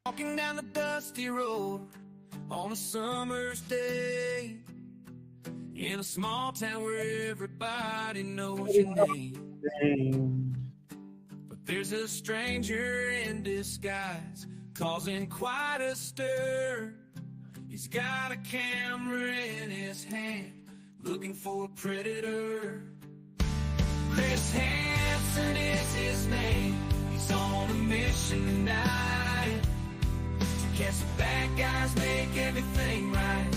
Walking down the dusty road on a summer's day in a small town where everybody knows your name. But there's a stranger in disguise causing quite a stir. He's got a camera in his hand looking for a predator. Chris Hansen is his name. He's on a mission tonight to catch the bad guys, make everything right.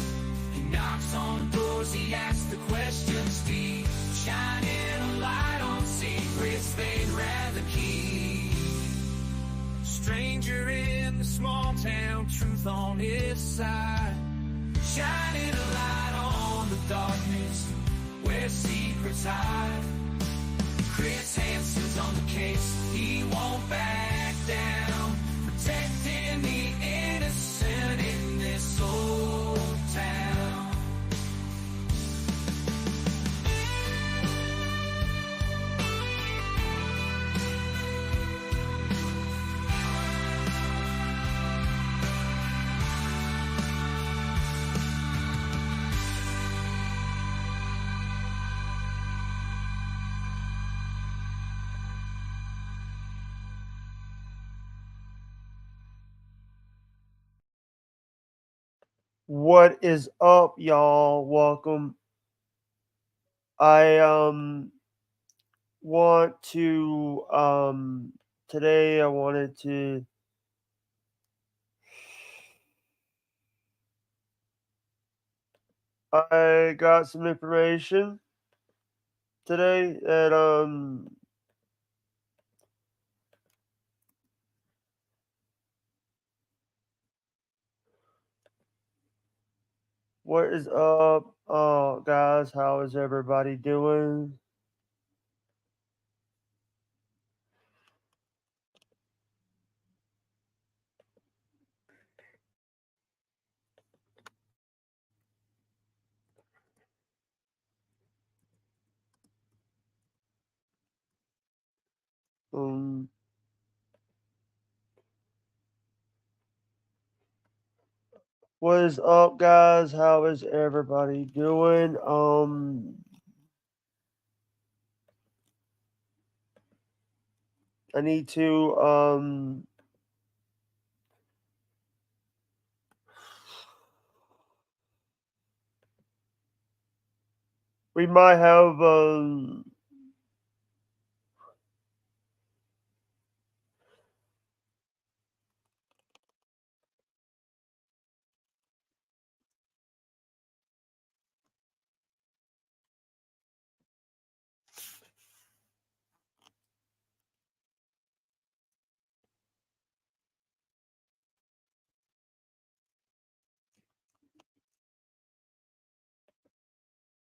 He knocks on doors, he asks the questions deep, shining a light on secrets they'd rather keep. Stranger in the small town, truth on his side, shining a light on the darkness where secrets hide. Chris Hansen's on the case, he won't back down, protecting the innocent in this old town. What is up, y'all? Welcome. I want to today I wanted to I got some information today that what is up, guys? How is everybody doing? Um, what is up, guys? How is everybody doing? I need to we might have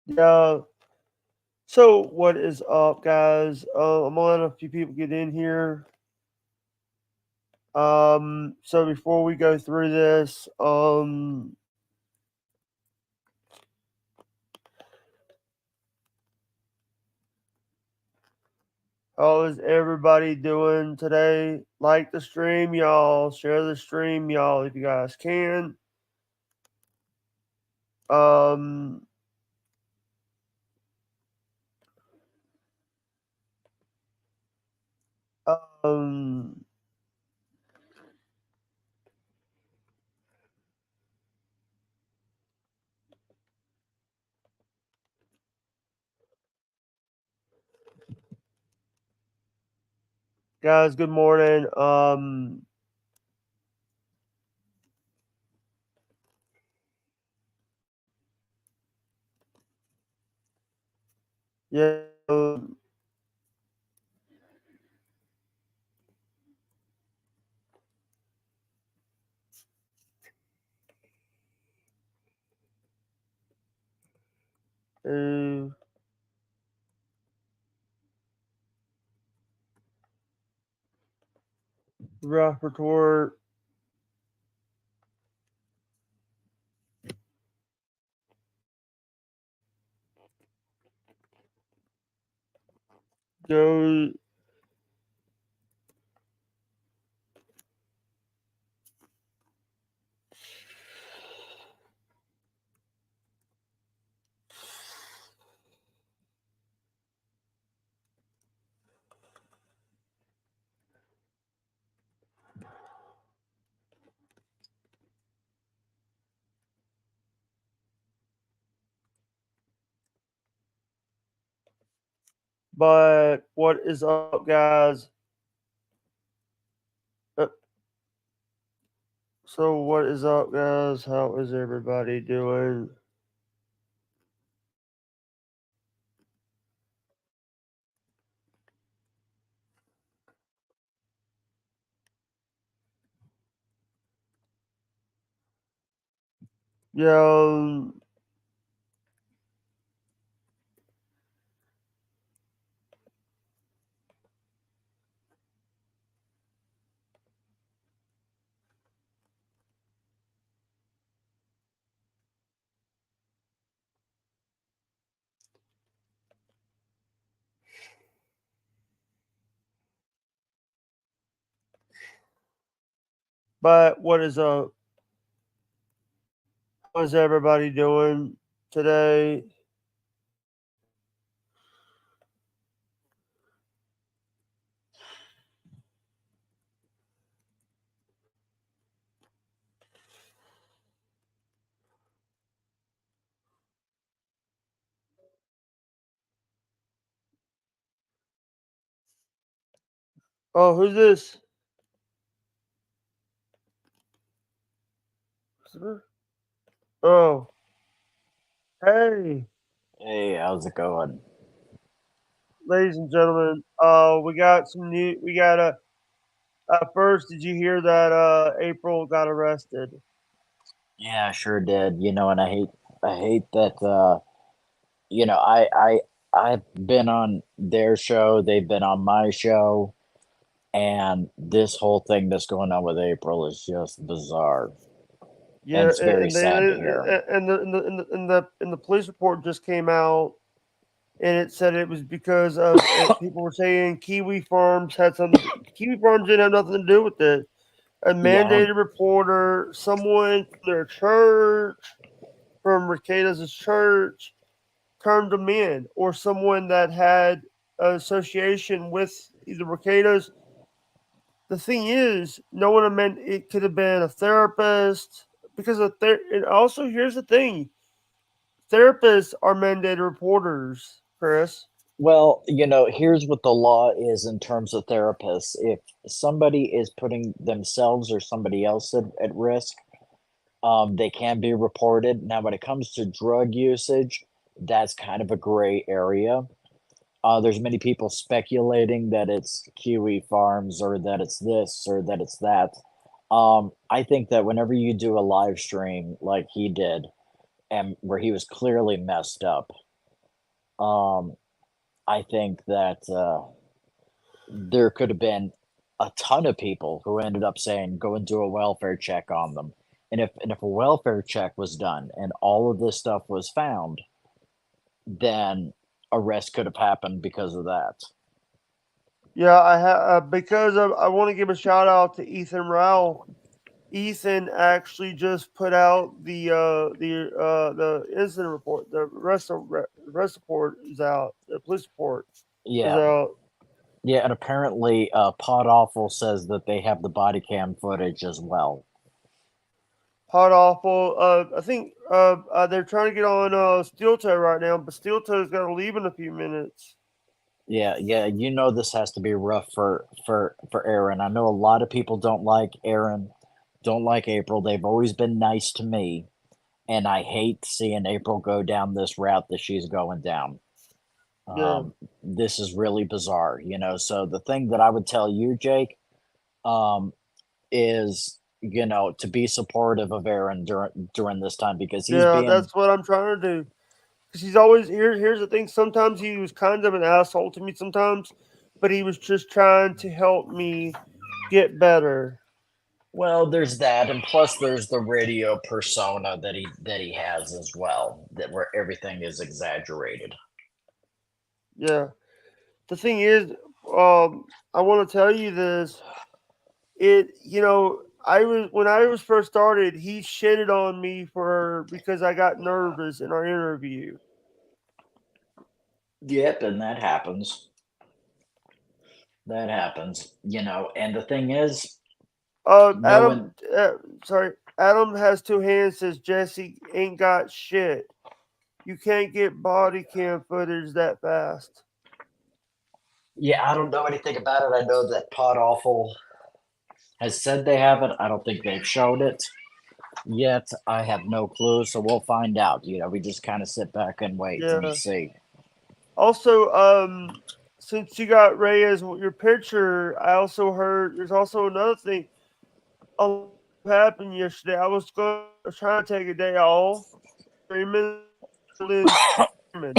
yeah. So what is up, guys? I'm gonna let a few people get in here. So before we go through this, how is everybody doing today? Like the stream, y'all. Share the stream, y'all, if you guys can. Um, um, guys, good morning. Yeah. Uh, Rough report. Go. But what is up, guys? Uh, So, what is up, guys? How is everybody doing? Yeah. But what is up? How is everybody doing today? Oh, who's this? Oh, hey, Hey, how's it going? ladies and gentlemen. We got some new. We got a. First, did you hear that April got arrested? Yeah, I sure did. And I hate that you know, I've been on their show, they've been on my show, and this whole thing that's going on with April is just bizarre. And Yeah, it's very and they sad to hear. and the police report just came out, and it said it was because of people were saying Kiwi Farms had something. Kiwi Farms didn't have nothing to do with it. A Yeah, mandated reporter, someone from their church, from Riqueda's church, turned them in, or someone that had an association with either Riqueda's. The thing is, no one meant it could have been a therapist because and also here's the thing: therapists are mandated reporters, Chris. well, here's what the law is in terms of therapists. If somebody is putting themselves or somebody else at risk, they can be reported. Now, when it comes to drug usage, that's kind of a gray area. There's many people speculating that it's Kiwi Farms or that it's this or that it's that. I think that whenever you do a live stream like he did, and where he was clearly messed up, um, I think that there could have been a ton of people who ended up saying, "Go and do a welfare check on them." And if a welfare check was done and all of this stuff was found, then arrest could have happened because of that. Yeah, because I want to give a shout out to Ethan Rao. Ethan actually just put out the incident report. The rest report is out. The police report is Yeah, out. yeah, and apparently, Pod Awful says that they have the body cam footage as well. Hot awful. I think they're trying to get on Steel Toe right now, but Steel Toe's got to leave in a few minutes. Yeah, yeah, this has to be rough for Aaron. I know a lot of people don't like Aaron, don't like April. They've always been nice to me, and I hate seeing April go down this route that she's going down. Yeah, This is really bizarre, So the thing that I would tell you, Jake, um, is to be supportive of Aaron during this time because he's yeah, being. that's what I'm trying to do. Because he's always here. Here's the thing. Sometimes he was kind of an asshole to me. Sometimes, but he was just trying to help me get better. Well, there's that, and plus there's the radio persona that he has as well, that where everything is exaggerated. Yeah. The thing is, I want to tell you this. I was when I was first started, he shitted on me for because I got nervous in our interview. Yep, and that happens. That happens, and the thing is, no one. Sorry, Adam has two hands. Says Jesse ain't got shit. You can't get body cam footage that fast. Yeah, I don't know anything about it. I know that Pod Awful has said they have it. I don't think they've showed it yet. I have no clue, so we'll find out. We just kind of sit back and wait and Yeah. see. Also, since you got Ray as your pitcher, I also heard there's also another thing. A lot happened yesterday. I was trying to take a day off. Freeman, Freeman.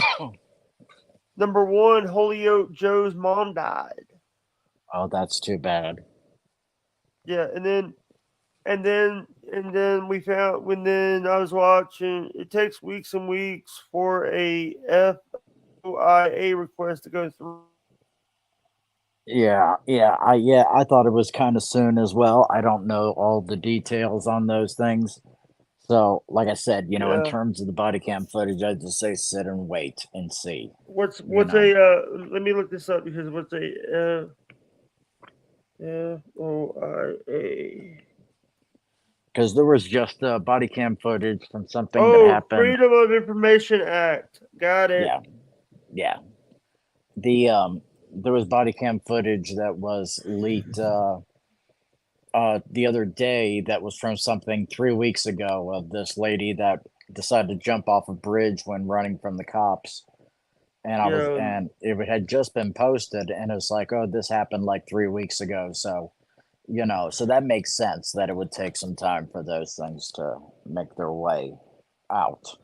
Number one, Holyoke Joe's mom died. Oh, that's too bad. Yeah, and then we found when then I was watching. It takes weeks and weeks for a FOIA request to go through. I thought it was kind of soon as well. I don't know all the details on those things. So, like I said, in Yeah. terms of the body cam footage, I just say sit and wait and see. What's a let me look this up because what's a FOIA? Because there was just body cam footage from something that Oh, happened. Freedom of Information Act. Got it. Yeah, yeah. There was body cam footage that was leaked the other day that was from something 3 weeks ago of this lady that decided to jump off a bridge when running from the cops. Yeah. And it had just been posted, and it's like, oh, this happened like 3 weeks ago. So, so that makes sense that it would take some time for those things to make their way out.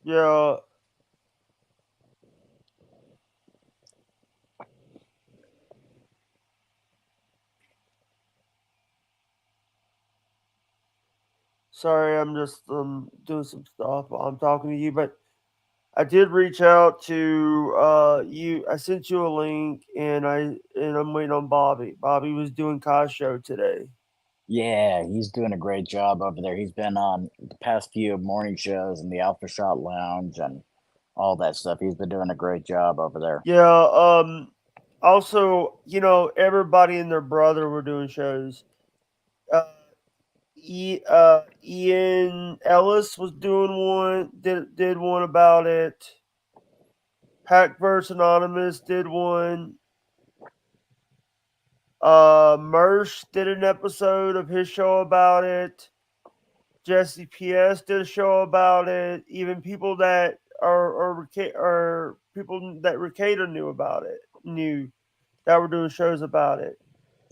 Yeah. Sorry, I'm just doing some stuff while I'm talking to you, but I did reach out to you. I sent you a link, and I'm waiting on Bobby. Bobby was doing Kai's show today. Yeah, he's doing a great job over there. He's been on the past few morning shows in the Alpha Shot Lounge and all that stuff. He's been doing a great job over there. Yeah. Also, everybody and their brother were doing shows. Uh, Ian Ellis was doing one. Did one about it. Hackverse Anonymous did one. Mersh did an episode of his show about it. Jesse PS did a show about it. Even people that are people that Ricada knew about it, knew that were doing shows about it.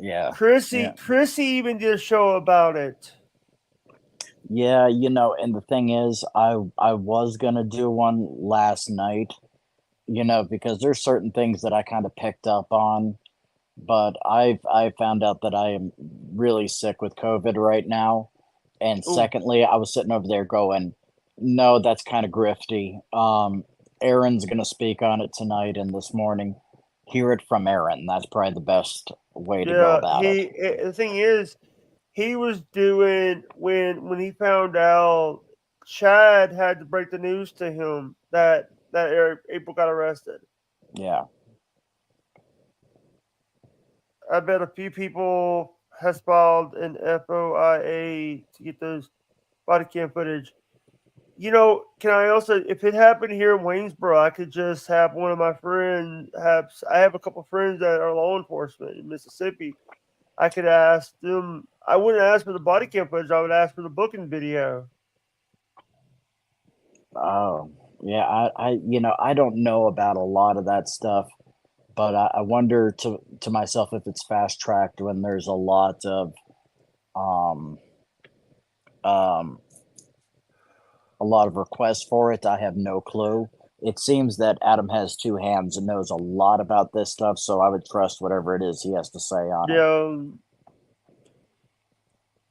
Yeah. Chrissy even did a show about it. Yeah, and the thing is, I was gonna do one last night, because there's certain things that I kind of picked up on, but I found out that I am really sick with COVID right now. And Ooh, secondly, I was sitting over there going, no, that's kind of grifty. Aaron's gonna speak on it tonight and this morning. Hear it from Aaron. That's probably the best way to go yeah. about it. The thing is, he was doing when he found out Chad had to break the news to him that April got arrested. Yeah. I bet a few people has filed an FOIA to get those body cam footage. Can I also, if it happened here in Waynesboro, I could just have one of my friends have. I have a couple friends that are law enforcement in Mississippi. I could ask them. I wouldn't ask for the body cam footage. I would ask for the booking video. Oh, yeah. I don't know about a lot of that stuff, but I wonder to myself if it's fast tracked when there's a lot of um um a lot of requests for it. I have no clue. It seems that Adam has two hands and knows a lot about this stuff, so I would trust whatever it is he has to say on it. Yeah,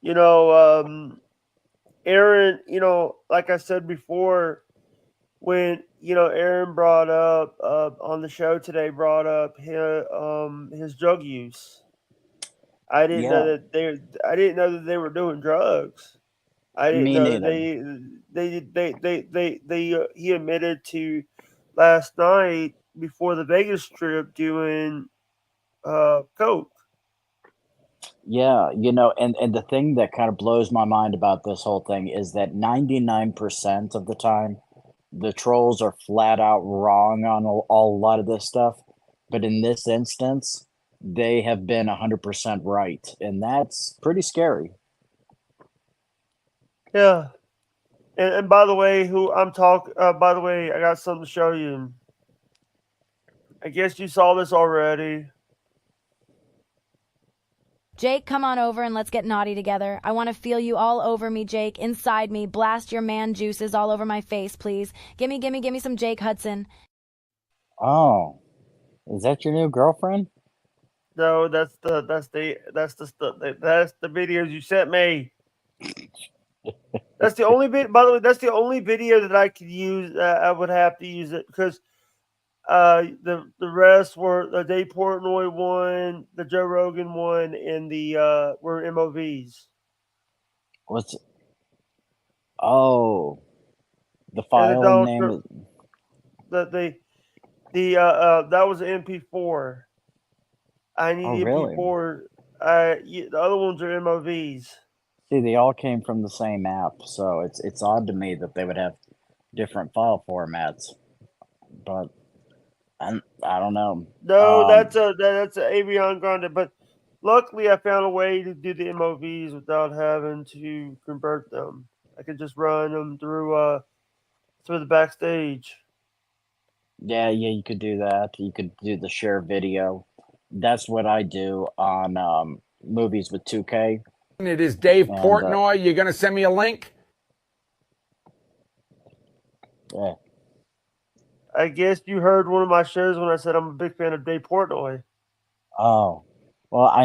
you know, Aaron. Like I said before, when Aaron brought up on the show today, brought up his drug use. I didn't know Yeah, that I didn't know that they were doing drugs. I didn't me know that neither. he admitted to last night before the Vegas trip doing coke. Yeah, and the thing that kind of blows my mind about this whole thing is that 99% of the time the trolls are flat out wrong on a lot of this stuff, but in this instance, they have been 100% right, and that's pretty scary. Yeah. And by the way, who I'm talking? By the way, I got something to show you. I guess you saw this already. Jake, come on over and let's get naughty together. I want to feel you all over me, Jake, inside me. Blast your man juices all over my face, please. Gimme some Jake Hudson. Oh, is that your new girlfriend? No, that's the videos you sent me. That's the only bit. By the way, that's the only video that I could use. I would have to use it because the rest were the Dave Portnoy one, the Joe Rogan one, and the were MOVs. What's oh the file name is the that was an MP4. I need the really? MP4. The other ones are MOVs. See, they all came from the same app, so it's odd to me that they would have different file formats. But I don't know. No, that's a Avion Grande. But luckily, I found a way to do the MOVs without having to convert them. I could just run them through the backstage. Yeah, you could do that. You could do the share video. That's what I do on movies with 2K. It is Dave Portnoy. You're going to send me a link? Yeah. I guess you heard one of my shows when I said I'm a big fan of Dave Portnoy. Oh, well, I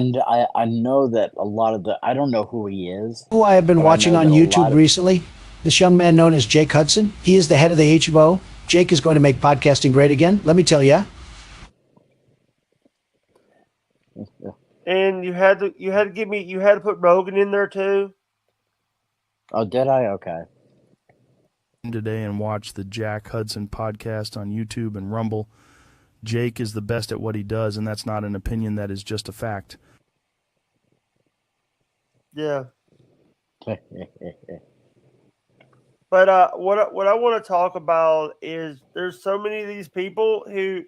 know that a lot of I don't know who he is. Who I have been watching on YouTube recently, this young man known as Jake Hudson. He is the head of the HVO. Jake is going to make podcasting great again. Let me tell you. And you had to put Rogan in there too. Oh, did I? Okay. Today and watch the Jack Hudson podcast on YouTube and Rumble. Jake is the best at what he does, and that's not an opinion, that is just a fact. Yeah. But what I want to talk about is there's so many of these people who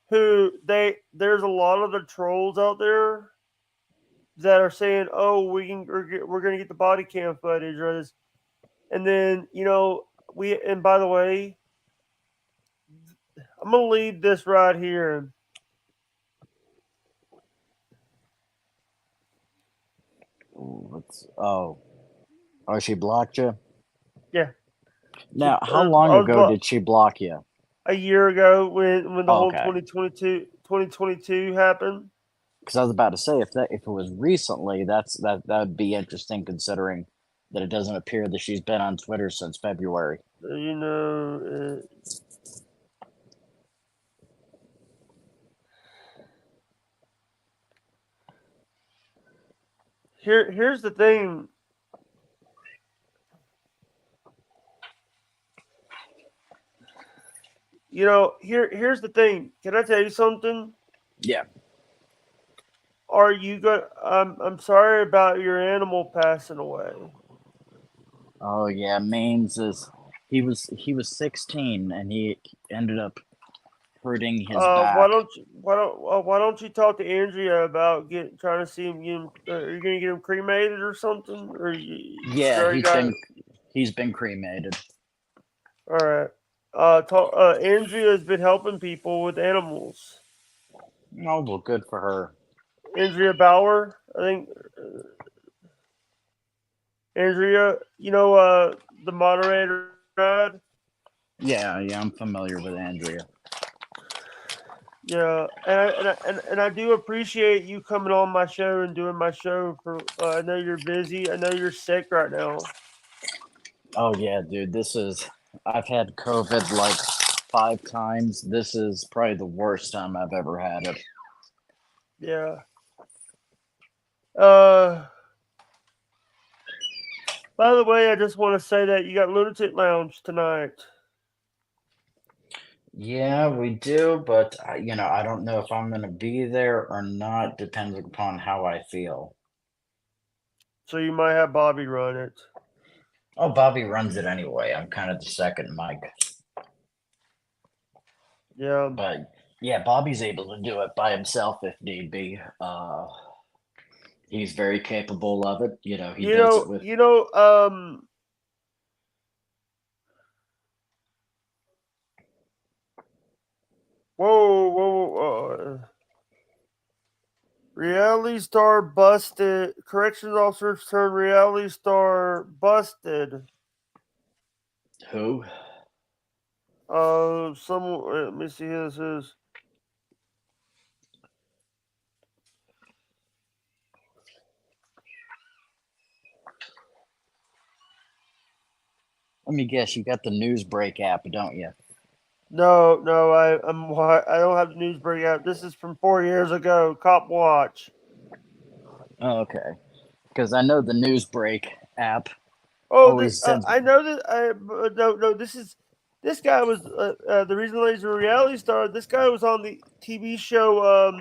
there's a lot of the trolls out there that are saying, "Oh, we're going to get the body cam footage," or this, and then and by the way, I'm going to leave this right here. Oh, she blocked you? Yeah. Now, how long ago did she block you? A year ago when the whole 2022 happened. Because I was about to say, if it was recently, that would be interesting, considering that it doesn't appear that she's been on Twitter since February. Here's the thing. Here's the thing. Can I tell you something? Yeah. Are you good? I'm sorry about your animal passing away. Oh yeah, Maines he was 16 and he ended up hurting his back. Why don't you talk to Andrea about trying to see him? Are you gonna get him cremated or something? Or he's been cremated. All right. Andrea has been helping people with animals. Oh, well, good for her. Andrea Bauer, I think. Andrea, the moderator. Yeah, I'm familiar with Andrea. Yeah, and I do appreciate you coming on my show and doing my show. I know you're busy. I know you're sick right now. Oh yeah, dude. I've had COVID like 5 times. This is probably the worst time I've ever had it. Yeah. By the way, I just want to say that you got Lunatic Lounge tonight. Yeah, we do, but I don't know if I'm going to be there or not. Depends upon how I feel. So you might have Bobby run it. Oh, Bobby runs it anyway. I'm kind of the second mic. Yeah. But yeah, Bobby's able to do it by himself if need be. He's very capable of it. You know, he does it with. Whoa. Reality star busted. Corrections officers turn reality star busted. Who? Let me see who this is. Let me guess. You got the Newsbreak app, don't you? No, I don't have the Newsbreak app. This is from 4 years ago. Cop Watch. Oh, okay. Because I know the Newsbreak app. Oh, I know that. No. This guy was the reason he's a reality star. This guy was on the TV show,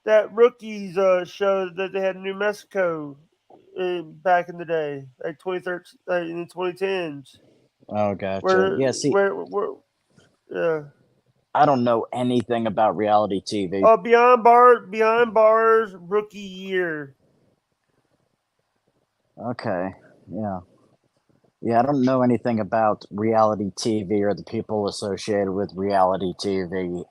that Rookies show that they had in New Mexico back in the day, like 2013, in the 2010s. Oh, gotcha. Yeah, see, yeah. I don't know anything about reality TV. Beyond Bars Rookie Year. Okay, yeah. Yeah, I don't know anything about reality TV or the people associated with reality TV.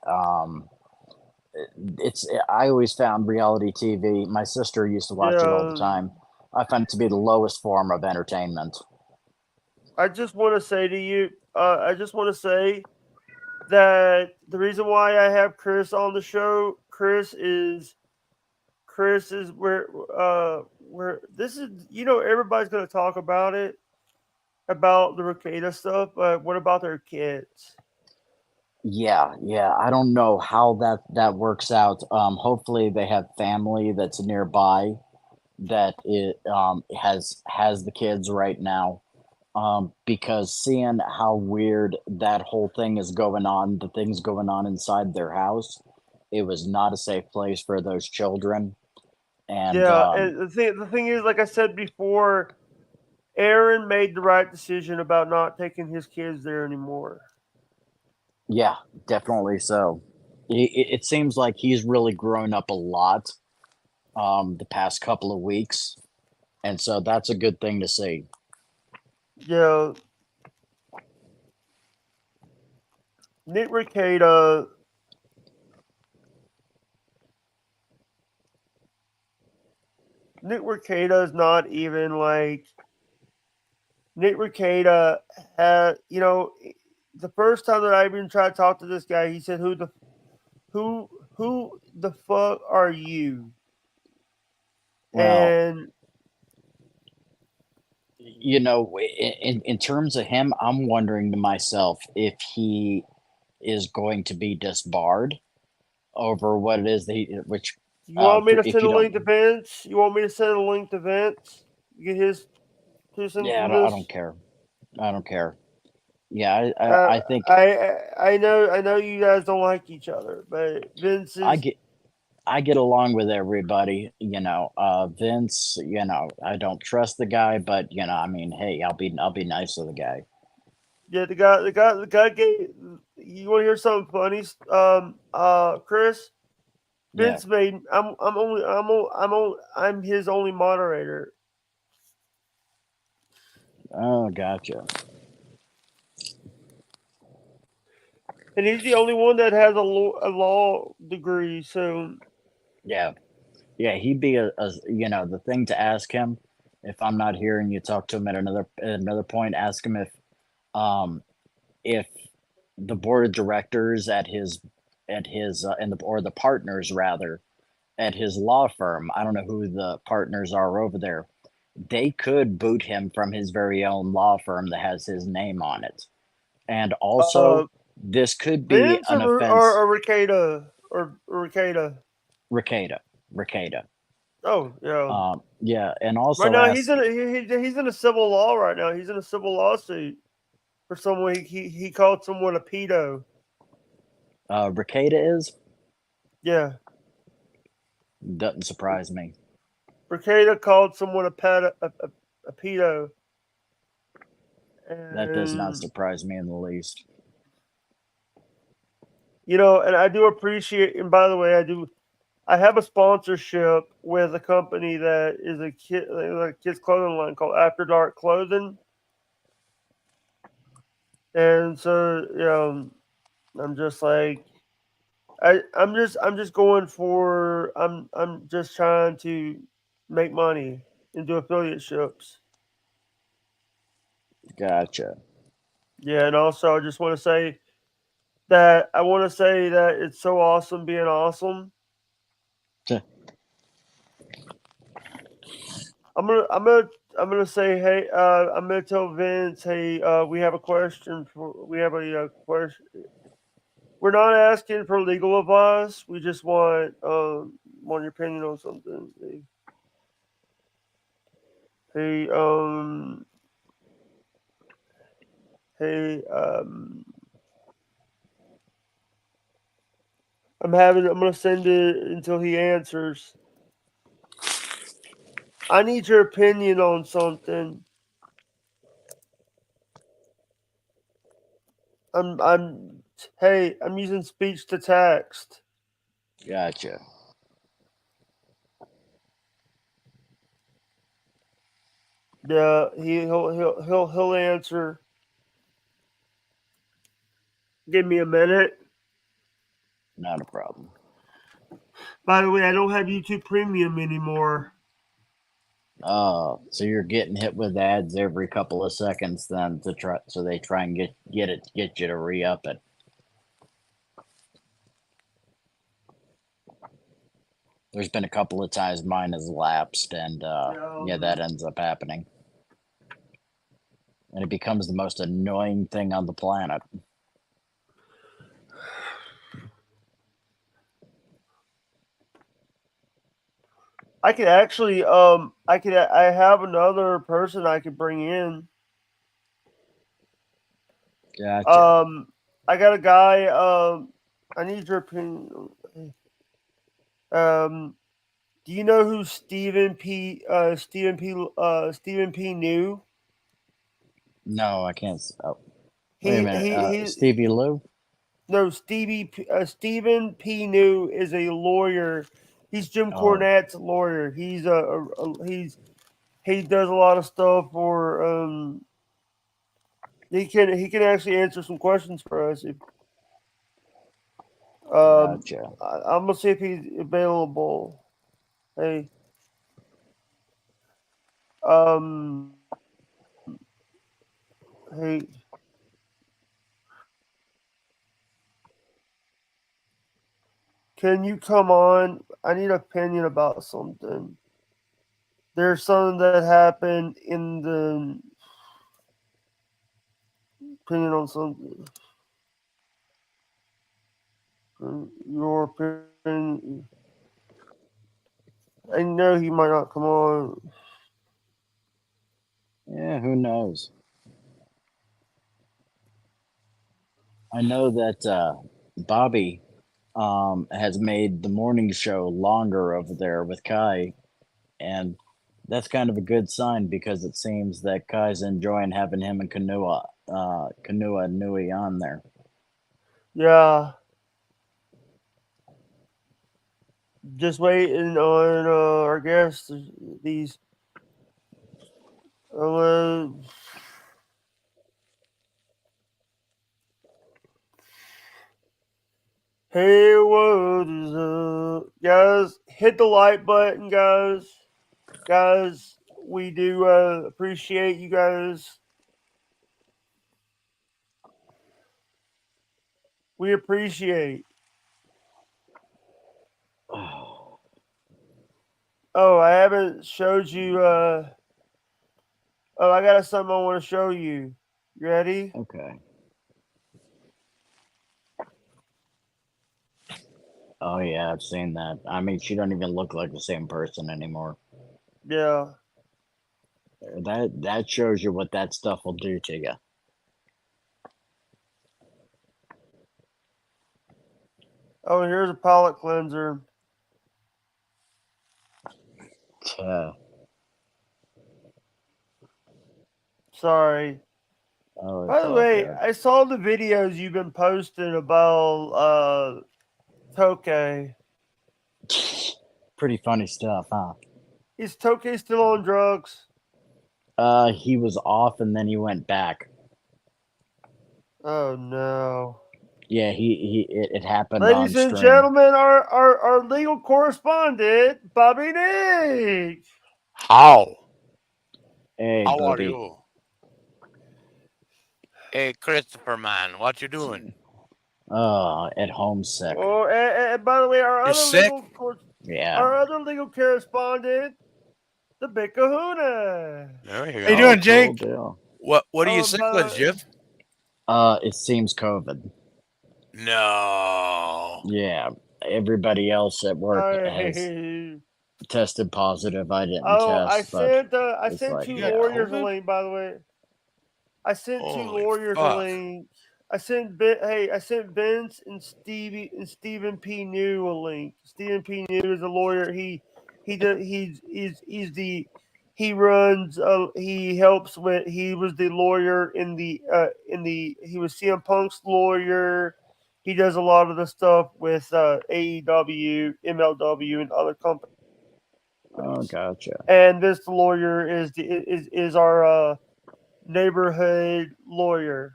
I always found reality TV. My sister used to watch it all the time. I find it to be the lowest form of entertainment. I just want to say to you, that the reason why I have Chris on the show, Chris is where this is. Everybody's going to talk about it, about the Rekieta stuff, but what about their kids? Yeah. I don't know how that works out. Hopefully they have family that's nearby that it has the kids right now. Because seeing how weird that whole thing is going on, the things going on inside their house, it was not a safe place for those children. And and the thing is, like I said before, Aaron made the right decision about not taking his kids there anymore. Yeah, definitely so. It seems like he's really grown up a lot the past couple of weeks, and so that's a good thing to see. Yeah. Nick Rekieta is not even like Nick Rekieta had, the first time that I even tried to talk to this guy, he said, who the fuck are you? Well, and in terms of him, I'm wondering to myself if he is going to be disbarred over what it is that which you want me to if send you a link don't, to Vince? You want me to send a link to Vince? Get his 2 cents yeah, on this? I don't care. Yeah, I think I know you guys don't like each other, but Vince is. I get along with everybody, Vince, I don't trust the guy, but I mean, hey, I'll be nice to the guy. Yeah, the guy gave. You want to hear something funny? Chris, Vince made. I'm his only moderator. Oh, gotcha. And he's the only one that has a law degree. So yeah, he'd be the thing to ask him if I'm not here and you talk to him at another point. Ask him if the board of directors at his or the partners rather at his law firm. I don't know who the partners are over there. They could boot him from his very own law firm that has his name on it. And also, this could be Vince an offense. Or Rekieta. Rekieta. Oh, yeah. Yeah, and also right now he's in a civil law right now. He's in a civil lawsuit for someone he called someone a pedo. Rekieta is? Yeah. Doesn't surprise me. Rekieta called someone a pedo. That does not surprise me in the least. And I do appreciate. And by the way, I have a sponsorship with a company that is a kids clothing line called After Dark Clothing, and so I'm just like I'm just going for I'm just trying to make money and do affiliateships. Gotcha. Yeah, and also I just want to say that it's so awesome being awesome. Tuh. I'm gonna say, hey, I'm gonna tell Vince, hey, we have a question we have a question. We're not asking for legal advice. We just want your opinion on something. Hey, hey, I'm gonna send it until he answers. I need your opinion on something. I'm using speech to text. Gotcha. Yeah, he'll answer. Give me a minute. Not a problem. By the way, I don't have YouTube Premium anymore. So you're getting hit with ads every couple of seconds then so they try and get you to re-up it. There's been a couple of times mine has lapsed and yeah, that ends up happening. And it becomes the most annoying thing on the planet. I could actually I have another person I could bring in. Gotcha. I got a guy. I need your opinion. Do you know who Stephen P. New? No, I can't. Oh, wait a minute. He Stevie Lou? no Stephen P. New is a lawyer. He's Jim Oh, Cornette's lawyer. He does a lot of stuff for he can actually answer some questions for us. gotcha. I'm gonna see if he's available. Hey, um, hey, can you come on? I need an opinion about something. There's something that happened in the opinion on something. Your opinion. I know he might not come on. Yeah, who knows? I know that Bobby has made the morning show longer over there with Kai, and that's kind of a good sign because it seems that Kai's enjoying having him and Kanua Nui on there. Yeah, just waiting on our guests. These. Uh, Hey, what is up, guys? Hit the like button, guys. Guys, we do appreciate you guys. We appreciate. Oh, I haven't showed you. I got something I want to show you. You ready? Okay. Oh yeah, I've seen that. I mean, she don't even look like the same person anymore. Yeah. That shows you what that stuff will do to you. Oh, here's a palate cleanser. Sorry. Oh, By the way, I saw the videos you've been posting about Tokay. Pretty funny stuff, huh? Is Tokay still on drugs? He was off and then he went back. Oh no. Yeah, it happened Ladies on and stream. gentlemen, our legal correspondent, Bobby Nick. How? Hey, How are Bobby. you? Hey, Christopher, man, what you doing? At home sick. Oh, and by the way, our You're other sick? Yeah. our other legal correspondent, the Big Kahuna. There you go. How you doing, Jake? Cool What are you Oh, sick by with, the- Jeff? It seems COVID. No. Yeah. Everybody else at work has I- tested positive. I didn't Oh, I test, but sent I it's sent like, two You got Warriors a COVID? link, by the way. I sent two Holy Warriors a fuck. link. I sent Vince and Stevie and Stephen P. New a link. Stephen P. New is a lawyer. He runs he helps with he was the lawyer in the he was CM Punk's lawyer. He does a lot of the stuff with AEW, MLW, and other companies. oh, gotcha. And this lawyer is our neighborhood lawyer.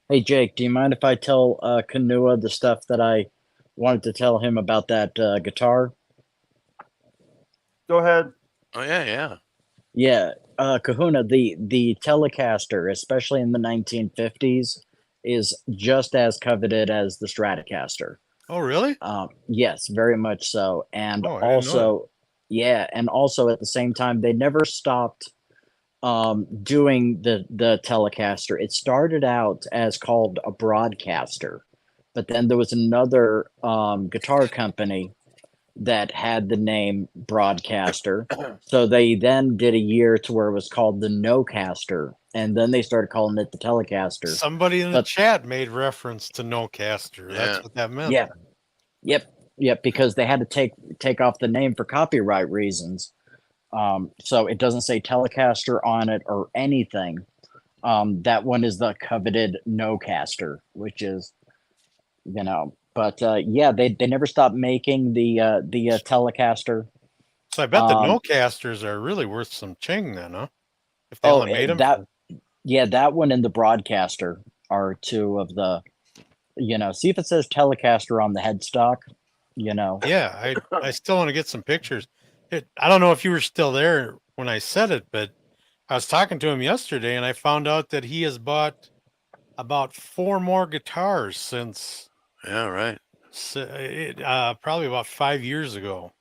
Hey, Jake, do you mind if I tell Kanua the stuff that I wanted to tell him about that guitar? Go ahead. Oh yeah. Yeah, Kahuna, the Telecaster, especially in the 1950s, is just as coveted as the Stratocaster. Oh, really? Yes, very much so. And Oh, I didn't know also, yeah, and also at the same time, they never stopped doing the Telecaster. It started out as called a Broadcaster, but then there was another guitar company that had the name Broadcaster. So they then did a year to where it was called the Nocaster, and then they started calling it the Telecaster. Somebody in the chat made reference to Nocaster. Yeah. That's what that meant. Yeah. Yep, because they had to take off the name for copyright reasons. So it doesn't say Telecaster on it or anything. That one is the coveted Nocaster, which is, but yeah, they never stopped making the Telecaster. So I bet the Nocasters are really worth some ching then, huh? If they only made them. That one and the Broadcaster are two of the, see if it says Telecaster on the headstock, Yeah, I still want to get some pictures. I don't know if you were still there when I said it, but I was talking to him yesterday and I found out that he has bought about 4 more guitars since. Yeah, right. Probably about 5 years ago.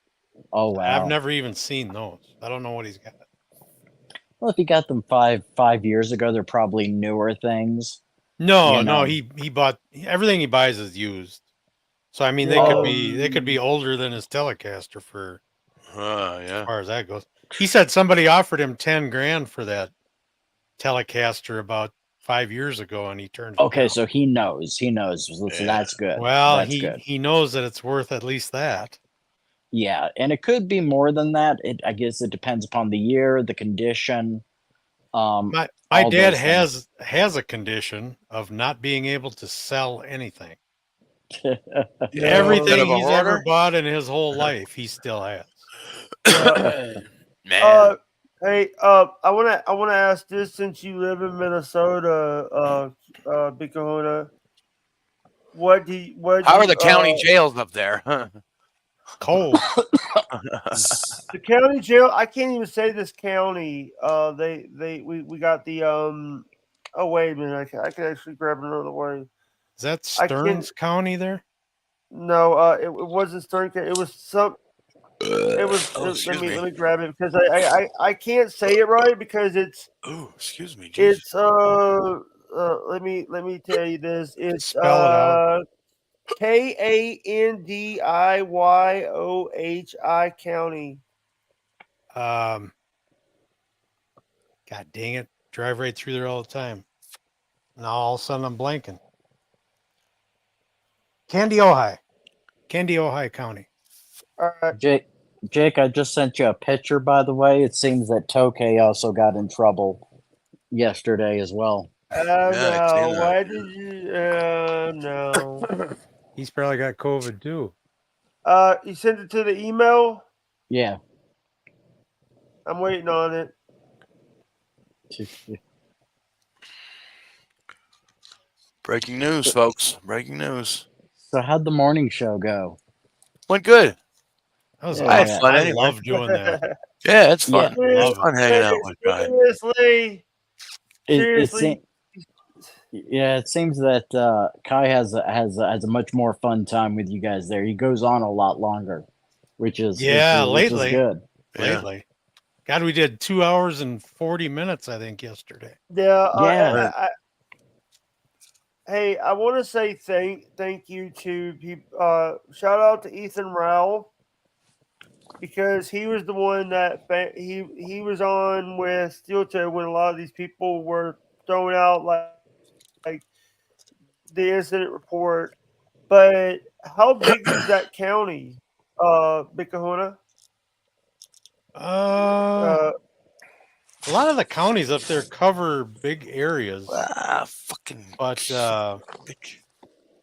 Oh, wow. I've never even seen those. I don't know what he's got. Well, if he got them five years ago, they're probably newer things. No, he bought everything he buys is used. So I mean, they could be older than his Telecaster for as far as that goes. He said somebody offered him 10 grand for that Telecaster about 5 years ago, and he turned. Okay, so he knows. So that's good. Well, that's good. He knows that it's worth at least that. Yeah, and it could be more than that. I guess it depends upon the year, the condition. My dad has a condition of not being able to sell anything. Everything he's ever bought in his whole life, he still has. Man. Hey, I wanna ask this, since you live in Minnesota, Big Kahuna. How are the county jails up there? Cold. The county jail. I can't even say this county. We got the Oh wait a minute. I can actually grab it another way. Is that Stearns County there? No, it wasn't Stearns County. It was some. It was. Let me grab it, because I can't say it right because it's. Oh, excuse me. Geez. It's let me tell you this. It's Spell it out. Kandiyoohi County. God dang it. Drive right through there all the time. Now all of a sudden I'm blanking. Kandiyoohi County. All right. Jake, I just sent you a picture, by the way. It seems that Tokay also got in trouble yesterday as well. Oh Yeah, I seen no! that. Why did you? No. He's probably got COVID too. You sent it to the email. Yeah. I'm waiting on it. Breaking news, folks. Breaking news. So how'd the morning show go? Went good. That was I had awesome. fun I anyway. love doing that. Yeah, it's fun. Yeah. It's fun hanging out with guys. Seriously. It seems that Kai has a much more fun time with you guys there. He goes on a lot longer, which is lately good. Lately, God, we did 2 hours and 40 minutes, I think, yesterday. Yeah. Hey, I want to say thank you to people. Shout out to Ethan Rowell, because he was the one that he was on with Steel Toe when a lot of these people were throwing out like the incident report. But how big is that county, Big Kahuna? A lot of the counties up there cover big areas. Fucking. But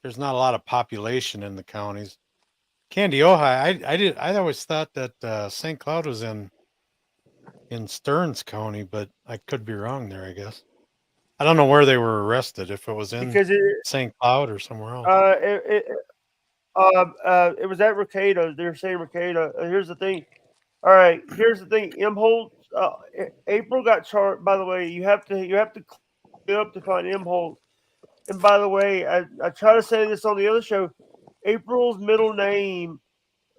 there's not a lot of population in the counties. Candy Ojai, I always thought that St. Cloud was in Stearns County, but I could be wrong there, I guess. I don't know where they were arrested, if it was in St. Cloud or somewhere else. It was at Recato. They were saying Recato. Here's the thing. All right, here's the thing. Imholt, April got charged. By the way, you have to clear up to find Imholt. And by the way, I try to say this on the other show. April's middle name,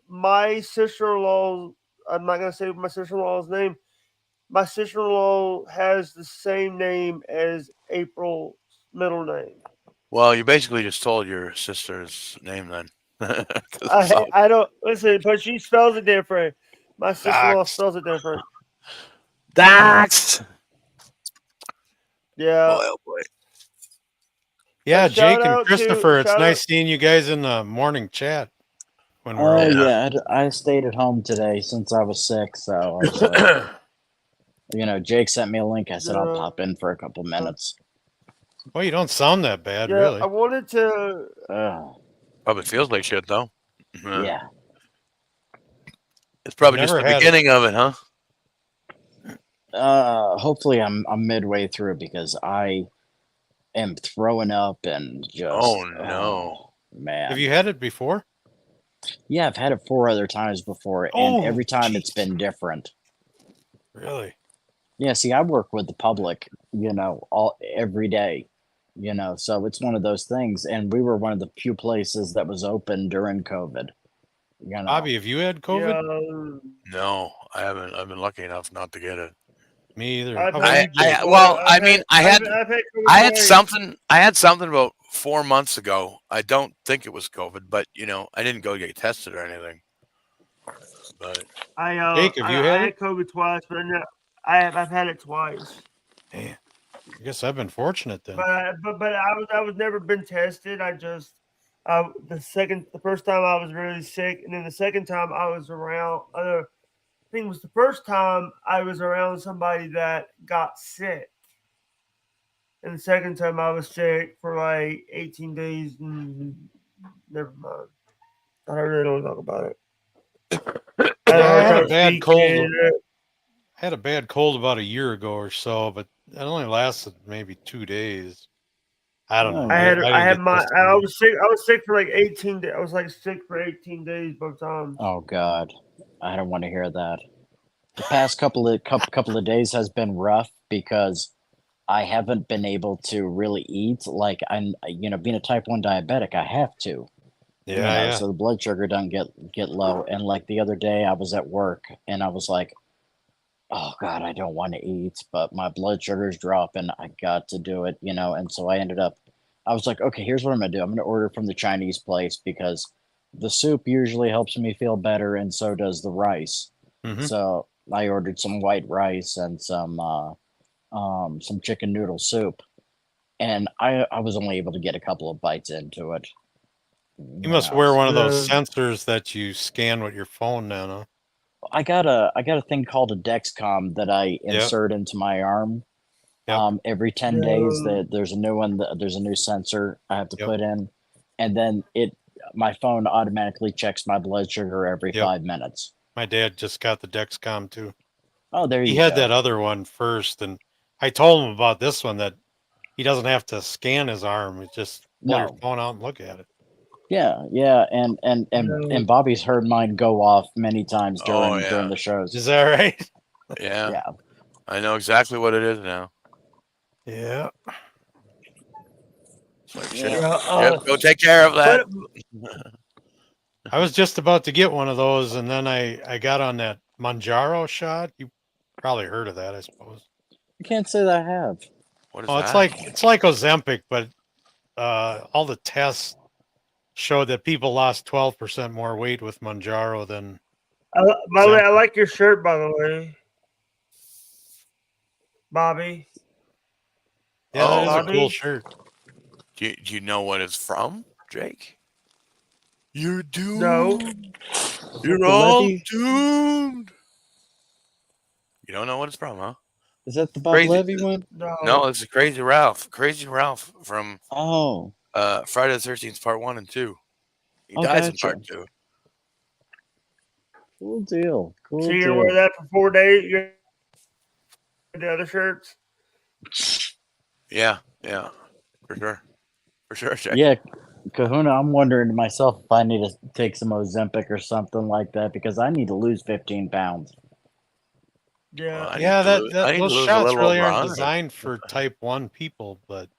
my sister-in-law. I'm not gonna say my sister-in-law's name. My sister-in-law has the same name as April's middle name. Well, you basically just told your sister's name then. I don't listen, but she spells it different. My sister-in-law spells it different. That's yeah. Boy, oh boy. Yeah, And Jake shout and out Christopher, it's shout nice out- seeing you guys in the morning chat. When Oh we're yeah, I stayed at home today since I was sick, so I was like, you know, Jake sent me a link. I said I'll pop in for a couple minutes. Well, you don't sound that bad, Yeah, really. I wanted to. Probably feels like shit though. Yeah. It's probably just Never the had beginning of it, huh? Hopefully I'm midway through because I am throwing up and just. Oh no, man! Have you had it before? Yeah, I've had it 4 other times before, and every time it's been different. Really? Yeah. See, I work with the public, you know, every day, you know, so it's one of those things. And we were one of the few places that was open during COVID. You know. Bobby, have you had COVID? No, I haven't. I've been lucky enough not to get it. Me either. I had something. I had something about 4 months ago. I don't think it was COVID, but you know, I didn't go get tested or anything. But Jake, have you had it? COVID twice, but no, I've had it twice. Damn. I guess I've been fortunate then. But I was never been tested. I just the first time I was really sick, and then the second time I was around. I think it was the first time I was around somebody that got sick, and the second time I was sick for like 18 days. Never mind. I really don't talk about it. I had a bad cold. I had a bad cold about a year ago or so, but it only lasted maybe 2 days. I don't know. I was sick. I was sick for like 18 days. I was like sick for 18 days both times. Oh God, I don't want to hear that. The past couple of days has been rough because I haven't been able to really eat. Like I'm, you know, being a type 1 diabetic, I have to. Yeah, you know, yeah. So the blood sugar doesn't get low. And like the other day, I was at work and I was like, oh God, I don't want to eat, but my blood sugar's dropping. I got to do it, you know. And so I was like, okay, here's what I'm gonna do. I'm gonna order from the Chinese place because the soup usually helps me feel better, and so does the rice. Mhm. So I ordered some white rice and some chicken noodle soup, and I was only able to get a couple of bites into it. You must wear one of those sensors that you scan with your phone now, no? I got a thing called a Dexcom that I insert into my arm, Every 10 days, there's a new one. There's a new sensor I have to put in, and then my phone automatically checks my blood sugar every 5 minutes. My dad just got the Dexcom too. Oh, there you go. He had that other one first, and I told him about this one that he doesn't have to scan his arm. It's just pull your phone out and look at it. Yeah, and Bobby's heard mine go off many times during the shows. Is that right? Yeah. I know exactly what it is now. Yeah. Go take care of that. I was just about to get one of those, and then I got on that Mounjaro shot. You probably heard of that, I suppose. I can't say that I have. What is that? It's like Ozempic, but all the tests showed that people lost 12% more weight with Mounjaro than. By the way, I like your shirt. By the way, Bobby. Yeah, that is a cool shirt. Do you know what it's from, Jake? You're doomed. No. You're all doomed. You don't know what it's from, huh? Is that the Bob Levy one? No, it's Crazy Ralph. Crazy Ralph from Friday the 13th, part 1 and 2. He dies in part 2. Cool deal. Cool. So you wear that for 4 days? You the other shirts? Yeah, for sure. Jake. Yeah, Kahuna, I'm wondering to myself if I need to take some Ozempic or something like that because I need to lose 15 pounds. Yeah, those shots really aren't designed for type 1 people, but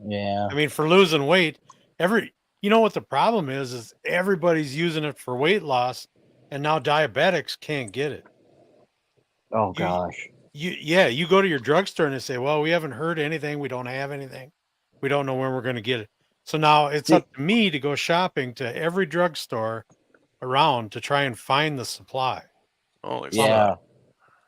yeah, I mean for losing weight, you know what the problem is everybody's using it for weight loss, and now diabetics can't get it. Oh gosh. You go to your drugstore and they say, well, we haven't heard anything, we don't have anything, we don't know when we're going to get it. So now it's up to me to go shopping to every drugstore around to try and find the supply. Holy fuck.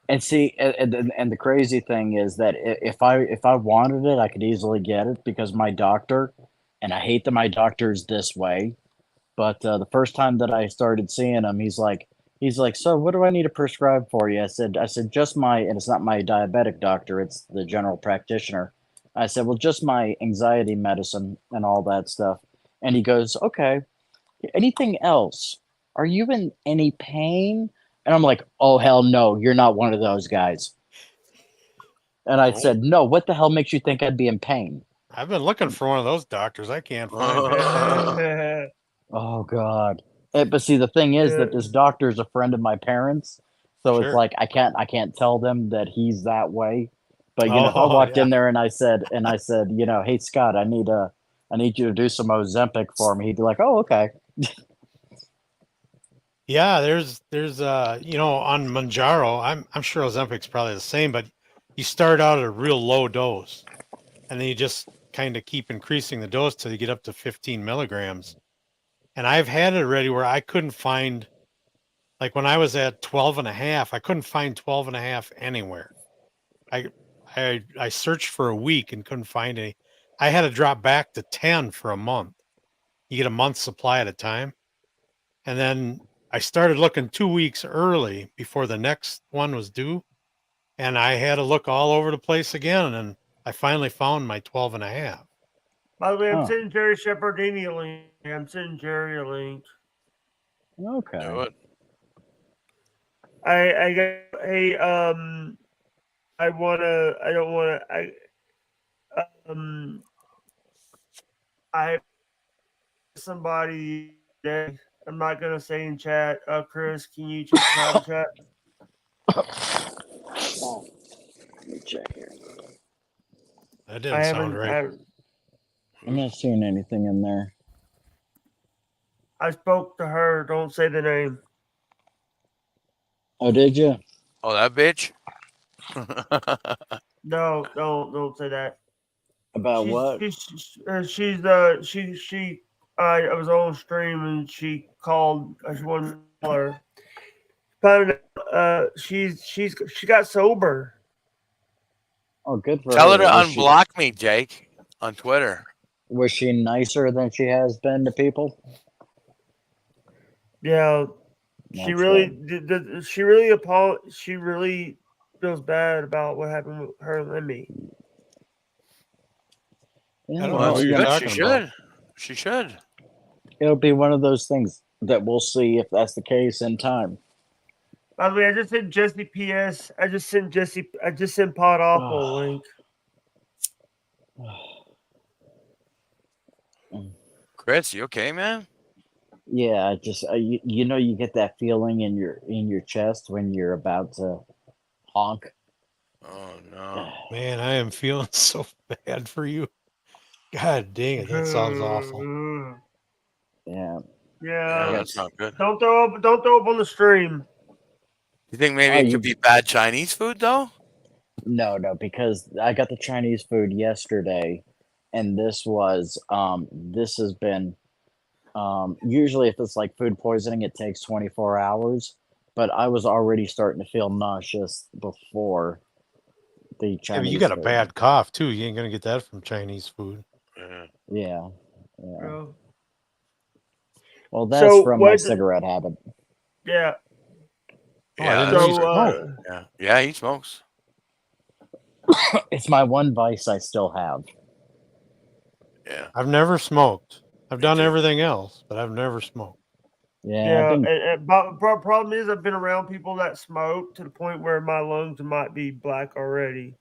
And see, and the crazy thing is that if I wanted it, I could easily get it because my doctor, and I hate that my doctor is this way, but the first time that I started seeing him, he's like, so what do I need to prescribe for you? I said, just and it's not my diabetic doctor, it's the general practitioner. I said, well, just my anxiety medicine and all that stuff. And he goes, okay, anything else? Are you in any pain? And I'm like, oh, hell no, you're not one of those guys. And I said, no, what the hell makes you think I'd be in pain? I've been looking for one of those doctors. I can't find it. Oh, God. But see, the thing is that this doctor is a friend of my parents. So it's like, I can't tell them that he's that way. But, if I walked in there and I said, hey, Scott, I need you to do some Ozempic for me. He'd be like, oh, okay. Yeah, there's on Mounjaro, I'm sure Ozempic's probably the same, but you start out at a real low dose, and then you just kind of keep increasing the dose till you get up to 15 milligrams. And I've had it already where I couldn't find, like when I was at 12 and a half, I couldn't find 12 and a half anywhere. I searched for a week and couldn't find any. I had to drop back to 10 for a month. You get a month's supply at a time. And then I started looking 2 weeks early before the next one was due. And I had to look all over the place again. And I finally found my 12 and a half. By the way, I'm sending Jerry Shepherdini a link. I'm sending Jerry a link. Okay. I somebody today. I'm not gonna say in chat. Chris, can you check the chat? Let me check here. That didn't sound right. I'm not seeing anything in there. I spoke to her. Don't say the name. Oh, did you? Oh, that bitch? No, don't say that. About what? I was on stream and she called. She wanted to call her. Found out she got sober. Oh, good for Tell her to unblock me, Jake, on Twitter. Was she nicer than she has been to people? Yeah, she really feels bad about what happened with her and me. Yeah, I don't know well, what you're talking She about. should. She should. it'll be one of those things that we'll see if that's the case in time. By the way, I just sent Jesse PS. I just sent Pod Awful a link. Chris, you okay, man? Yeah, just you know, you get that feeling in your chest when you're about to honk. Oh no, Man, I am feeling so bad for you. God dang it, that sounds awful. Yeah. Yeah, that's not good. Don't throw up on the stream. You think maybe it could be bad Chinese food though? No, because I got the Chinese food yesterday, and this has been usually if it's like food poisoning, it takes 24 hours, but I was already starting to feel nauseous before the Chinese. Yeah, but you got a food. bad cough too. You ain't gonna get that from Chinese food. Yeah. Bro. Well, that's So from my what- cigarette habit. Yeah. Yeah, yeah, he smokes. It's my one vice I still have. Yeah. I've never smoked. I've done everything else, but I've never smoked. Yeah, but problem is I've been around people that smoke to the point where my lungs might be black already.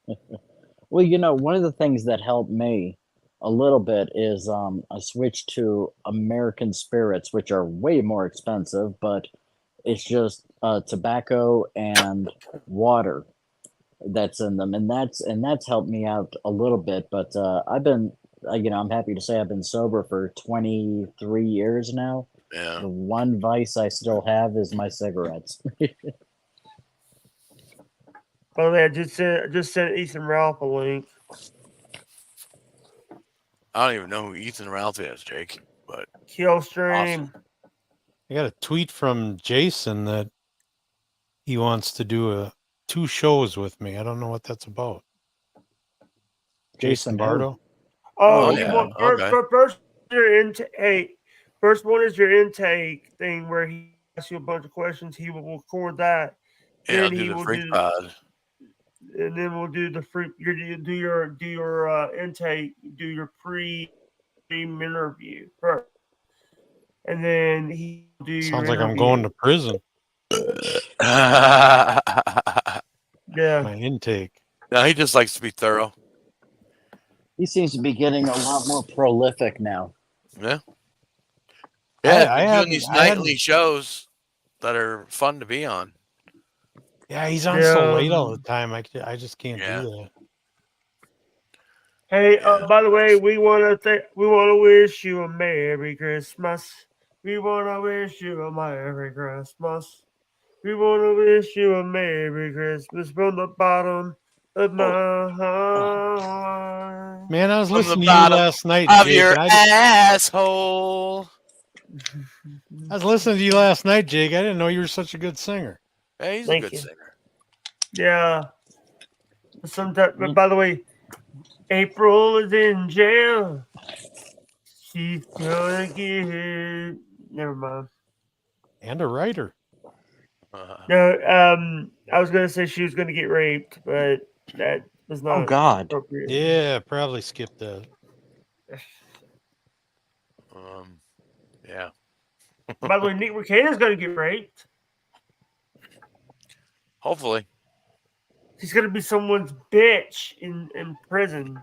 Well, you know, one of the things that helped me a little bit is I switched to American Spirits, which are way more expensive, but it's just tobacco and water that's in them, and that's helped me out a little bit. But I've been, I'm happy to say I've been sober for 23 years now. Yeah. The one vice I still have is my cigarettes. By the way, I just sent Ethan Ralph a link. I don't even know who Ethan Ralph is, Jake. But Killstream. awesome. I got a tweet from Jason that he wants to do 2 shows with me. I don't know what that's about. Jason Bardo. Oh, yeah. you want first your intake. First one is your intake thing where he asks you a bunch of questions. He will record that. Yeah, Then do he the will freak do, pod. and then we'll do the free. You do your intake. Do your pre-stream interview first, and then he will do. Sounds your like I'm interview. going to prison. Yeah. My intake. No, he just likes to be thorough. He seems to be getting a lot more prolific now. Yeah. Yeah, I doing hadn't- these I hadn't- nightly shows that are fun to be on. Yeah, he's on so late all the time. I just can't do that. Hey, by the way, we want to wish you a Merry Christmas. We want to wish you a Merry Christmas. We want to wish you a Merry Christmas from the bottom of my heart. Man, I was From the listening to you bottom last night, of Jake. your and asshole. I was listening to you last night, Jake. I didn't know you were such a good singer. Yeah, he's Thank a good you. singer. Yeah. But by the way, April is in jail. She's gonna get. Never mind. And a writer. No, I was gonna say she was gonna get raped, but that was not. Oh, God. Appropriate. Yeah, probably skipped that. Yeah. By the way, Nick Recado's gonna get raped. Hopefully. He's gonna be someone's bitch in prison.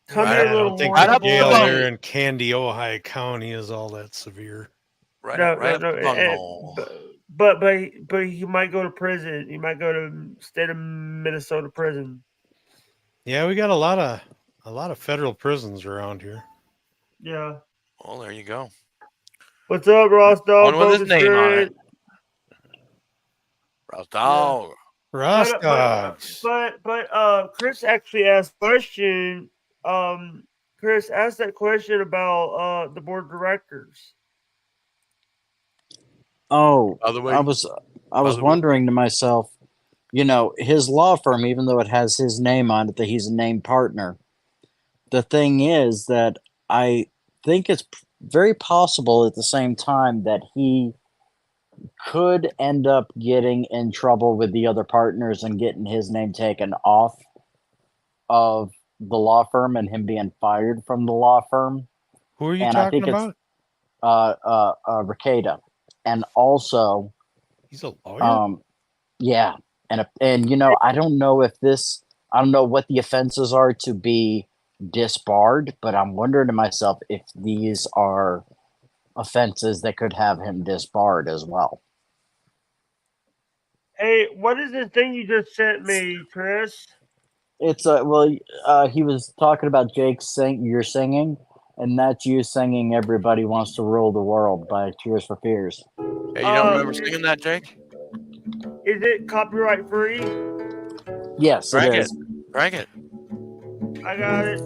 Come I here, don't little think water the boy. jail there in Candy, Ohio County is all that severe. Right, No, right no, up the no. bunghole. But he might go to prison. He might go to state of Minnesota prison. Yeah, we got a lot of federal prisons around here. Yeah. Well, there you go. What's up, Ross Dog? One with his Focus name on Grid? it. Ross Dog. Ross But, Dogs. but Chris actually asked a question. Chris asked that question about the board of directors. Oh, By the way- I was wondering to myself, you know, his law firm, even though it has his name on it, that he's a named partner. The thing is that I think it's very possible at the same time that he could end up getting in trouble with the other partners and getting his name taken off of the law firm and him being fired from the law firm. Who are you And talking I think about? it's Ricada. And also, he's a lawyer. Yeah, and I don't know I don't know what the offenses are to be disbarred, but I'm wondering to myself if these are offenses that could have him disbarred as well. Hey, what is this thing you just sent me, Chris? It's he was talking about Jake you're singing, and that's you singing "Everybody Wants to Rule the World" by Tears for Fears. Hey, you don't remember singing that, Jake? Is it copyright free? Yes, it is. Crank it. I got it.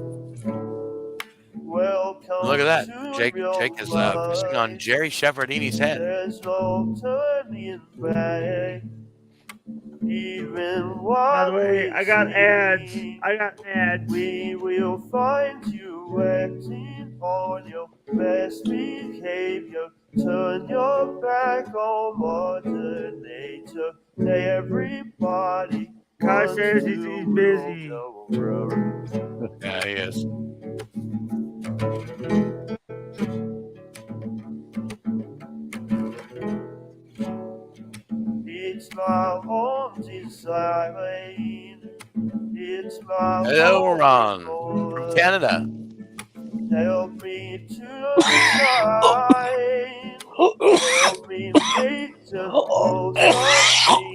Welcome. Look at that. Jake is pissing on Jerry Shepherdini's head. There's no turning back. Even by the way, I got ads. We will find you acting on your best behavior. Turn your back on Mother Nature. Everybody. Kai says he's busy. Yeah, he is. It's my home design. It's my Hello, Ron from Canada. Help me to shine. Help me make the most of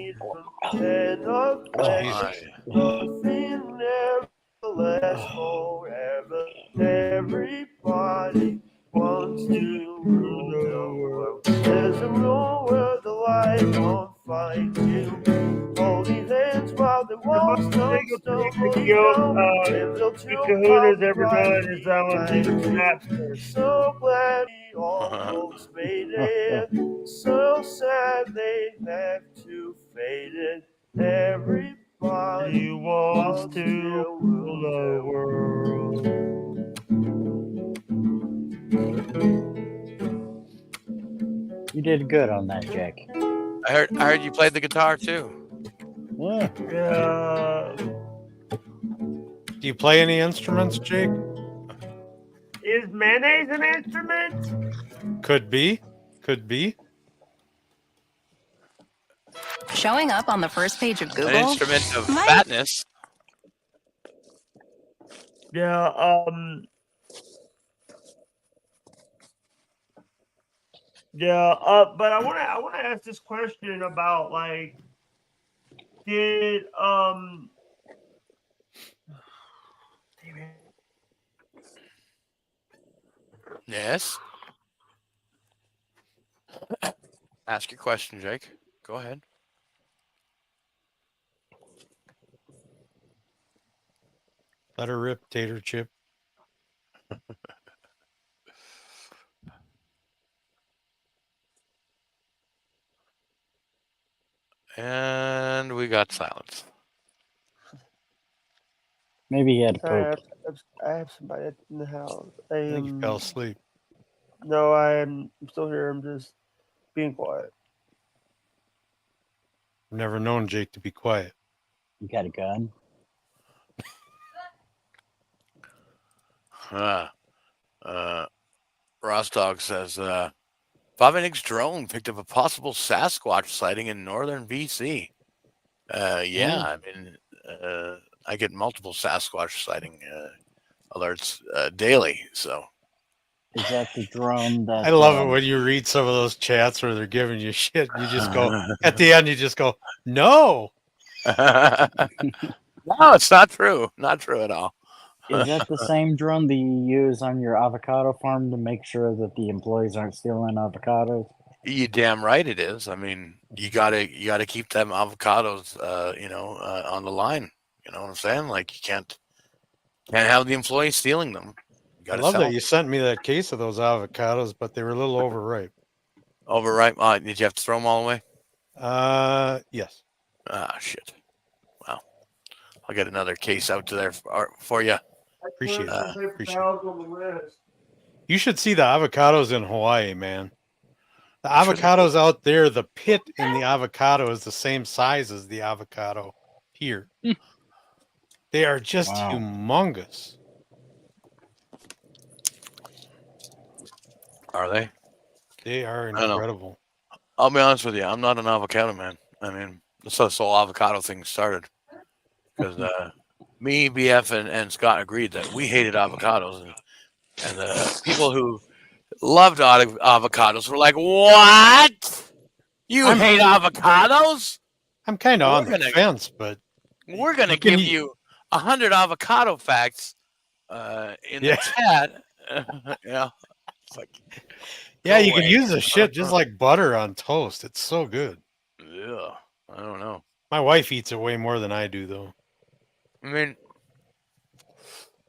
and of nothing never lasts forever. Everybody wants to rule the world. There's a room where the light won't find you. Holding hands while the walls don't stumble down. Kahuna's ever done is Napster. So glad we almost made it. So sad they have to fade it. Everybody wants to rule the world. You did good on that, Jake. I heard you played the guitar too. Yeah. Do you play any instruments, Jake? Is mayonnaise an instrument? Could be. Showing up on the first page of Google. An instrument of fatness. Yeah, but I want to ask this question about like, did Yes. Ask your question, Jake. Go ahead. Let her rip, Tater Chip. And we got silence. Maybe he had to poop. I have somebody in the house. I think he fell asleep. No, I'm still here. I'm just being quiet. I've never known Jake to be quiet. You got a gun? Rostog says Bob&Nick's drone picked up a possible Sasquatch sighting in northern BC. I mean, I get multiple Sasquatch sighting alerts daily. So is that the drone that? I love it when you read some of those chats where they're giving you shit. You just go at the end. You just go, no. No, it's not true. Not true at all. Is that the same drone that you use on your avocado farm to make sure that the employees aren't stealing avocados? You damn right it is. I mean, you gotta keep them avocados, on the line. You know what I'm saying? Like you can't have the employees stealing them. I love that you sent me that case of those avocados, but they were a little overripe. Overripe? Did you have to throw them all away? Yes. Ah, shit. Wow. I'll get another case out to there for you. Appreciate it. You should see the avocados in Hawaii, man. The avocados out there, the pit in the avocado is the same size as the avocado here. They are just humongous. Are they? They are I don't know. incredible. I'll be honest with you. I'm not an avocado man. I mean, that's how this whole avocado thing started. Because me, BF, and Scott agreed that we hated avocados. And the people who loved avocados were like, what? You hate avocados? I'm kind of on the fence, but we're going to give you 100 avocado facts in the chat. Yeah. It's like, yeah, you can use the shit just like butter on toast. It's so good. Yeah, I don't know. My wife eats it way more than I do, though. I mean,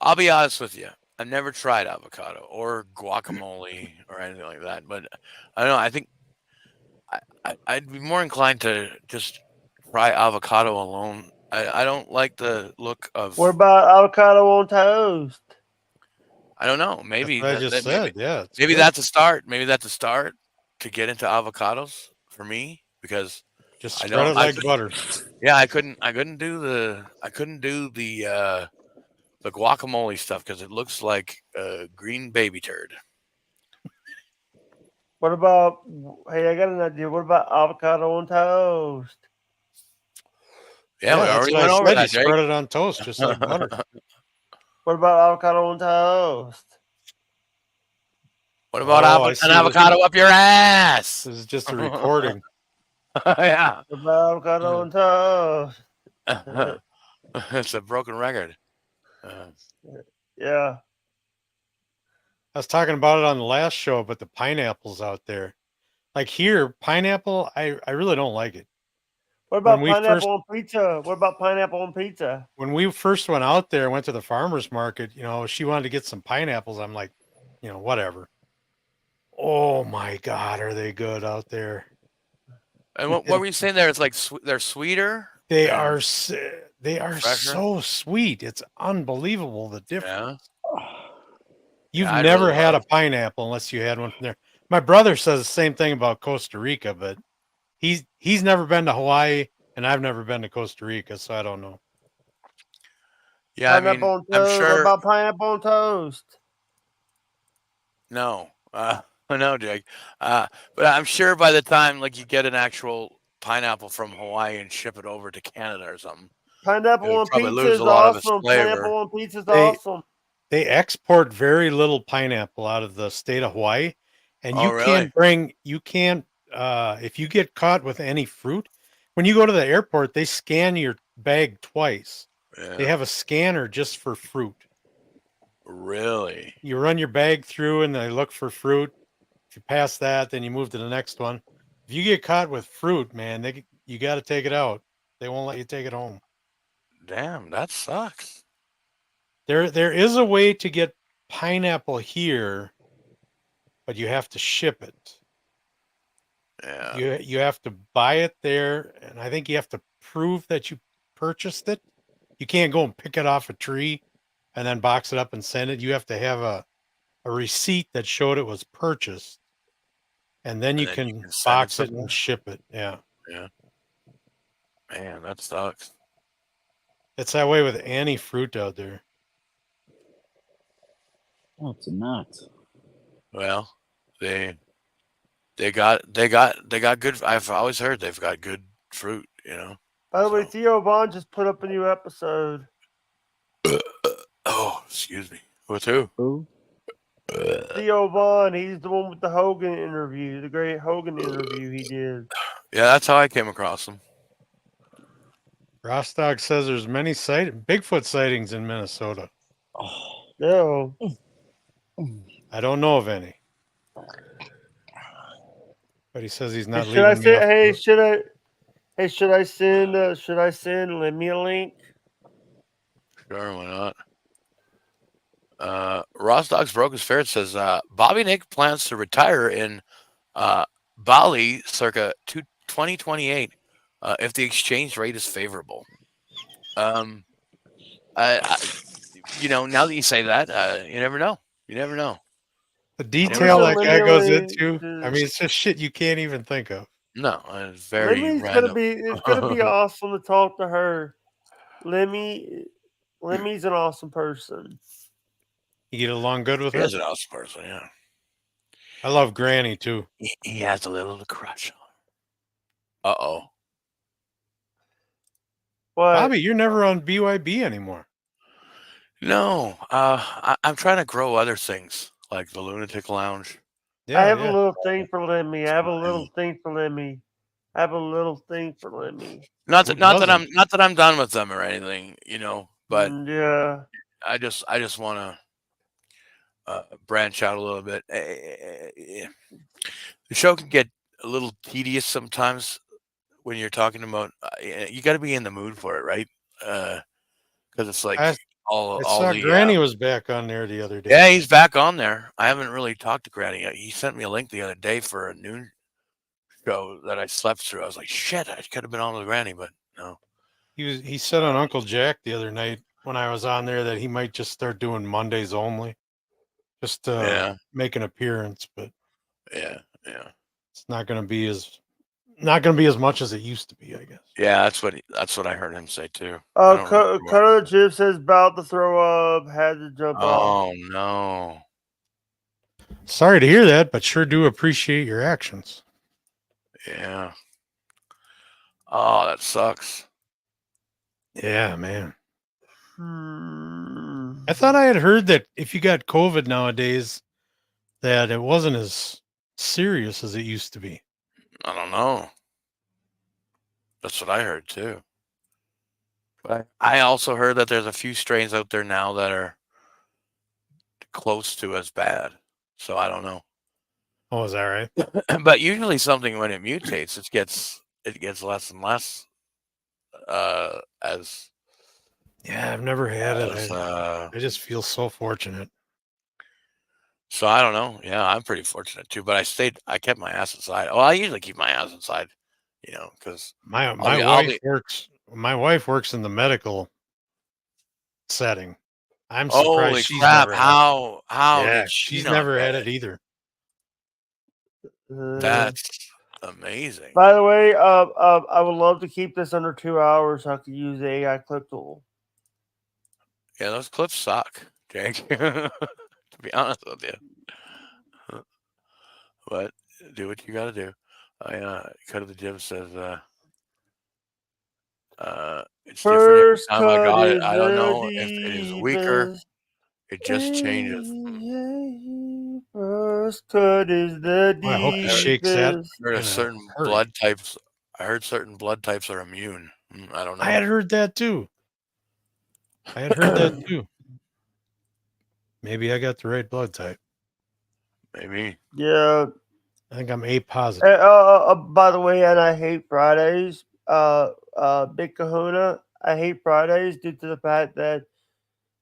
I'll be honest with you. I've never tried avocado or guacamole or anything like that. But I don't know. I think I'd be more inclined to just try avocado alone. I don't like the look of. What about avocado on toast? I don't know. Maybe I just said, yeah. Maybe that's a start. Maybe that's a start to get into avocados for me because just spread it like butter. Yeah, I couldn't do the guacamole stuff because it looks like a green baby turd. What about? Hey, I got an idea. What about avocado on toast? Yeah, we already went over that. Spread it on toast just like butter. What about avocado on toast? What about an avocado up your ass? This is just a recording. Yeah. What about avocado on toast? It's a broken record. Yeah. I was talking about it on the last show, but the pineapples out there. Like here, pineapple, I really don't like it. What about pineapple on pizza? What about pineapple on pizza? When we first went out there, went to the farmer's market, she wanted to get some pineapples. I'm like, whatever. Oh my God, are they good out there? And what were you saying there? It's like they're sweeter? They are so sweet. It's unbelievable the difference. Yeah. You've never had a pineapple unless you had one from there. My brother says the same thing about Costa Rica, but he's never been to Hawaii, and I've never been to Costa Rica, so I don't know. Yeah, pineapple on I'm toast. sure. What about pineapple on toast? No, no, Jake. But I'm sure by the time you get an actual pineapple from Hawaii and ship it over to Canada or something, pineapple on pizza is awesome. Pineapple on pizza is awesome. They export very little pineapple out of the state of Hawaii, and you can't if you get caught with any fruit, when you go to the airport, they scan your bag twice. Yeah. They have a scanner just for fruit. Really? You run your bag through and they look for fruit. If you pass that, then you move to the next one. If you get caught with fruit, man, you got to take it out. They won't let you take it home. Damn, that sucks. There is a way to get pineapple here, but you have to ship it. Yeah. You have to buy it there, and I think you have to prove that you purchased it. You can't go and pick it off a tree and then box it up and send it. You have to have a receipt that showed it was purchased, and then you can box it and ship it. Yeah. Yeah. Man, that sucks. It's that way with any fruit out there. Oh, it's nuts. Well, they got good. I've always heard they've got good fruit. By the way, Theo Vaughn just put up a new episode. Oh, excuse me. With who? Who? Theo Vaughn. He's the one with the Hogan interview, the great Hogan interview he did. Yeah, that's how I came across him. Rostock says there's many Bigfoot sightings in Minnesota. Oh. No. I don't know of any. But he says he's not Should leaving. I say? Should I send Lemmy a link? Sure, why not? Rostock's Broken Ferret says Bobby Nick plans to retire in Bali circa 2028 if the exchange rate is favorable. Now that you say that, you never know. You never know. The detail that guy goes into, I mean, it's just shit you can't even think of. No, it's very Lemmy's random. it's gonna be awesome to talk to her. Lemmy Lemmy's an awesome person. You get along good with He her? is an awesome person, yeah. I love Granny too. He has a little crush on her. Uh-oh. What? Bobby, you're never on BYB anymore. No, I'm trying to grow other things like the Lunatic Lounge. I have a little thing for Lemmy. I have a little thing for Lemmy. I have a little thing for Lemmy. Not that I'm done with them or anything, you know, but yeah, I just want to branch out a little bit. The show can get a little tedious sometimes when you're talking about. You got to be in the mood for it, right? Because it's like I all saw the Granny was back on there the other day. Yeah, he's back on there. I haven't really talked to Granny yet. He sent me a link the other day for a noon show that I slept through. I was like, shit, I could have been on with Granny, but no. He said on Uncle Jack the other night when I was on there that he might just start doing Mondays only, just to make an appearance. But yeah, it's not going to be as much as it used to be, I guess. Yeah, that's what I heard him say too. Cutter Jib says about to throw up, had to jump off. Oh no. Sorry to hear that, but sure do appreciate your actions. Yeah. Oh, that sucks. Yeah, man. I thought I had heard that if you got COVID nowadays, that it wasn't as serious as it used to be. I don't know. That's what I heard too. But I also heard that there's a few strains out there now that are close to as bad. So I don't know. Oh, is that right? But usually something when it mutates, it gets less and less as Yeah, I've never had it. I just feel so fortunate. So I don't know. Yeah, I'm pretty fortunate too. But I kept my ass inside. Well, I usually keep my ass inside, you know, because my wife works in the medical setting. I'm surprised holy she's crap! never How yeah, did she's not never get had it either. That's amazing. By the way, I would love to keep this under 2 hours so I could use the AI clip tool. Yeah, those clips suck, Jake. To be honest with you, but do what you got to do. Cut of the Jib says, it's different every time I got it. I don't know if it is weaker. It just changes. First cut is the deepest. I hope he shakes that. I heard certain blood types. I heard certain blood types are immune. I don't know. I had heard that too. Maybe I got the right blood type. Maybe. Yeah. I think I'm A positive. By the way, and I hate Fridays. Big Kahuna. I hate Fridays due to the fact that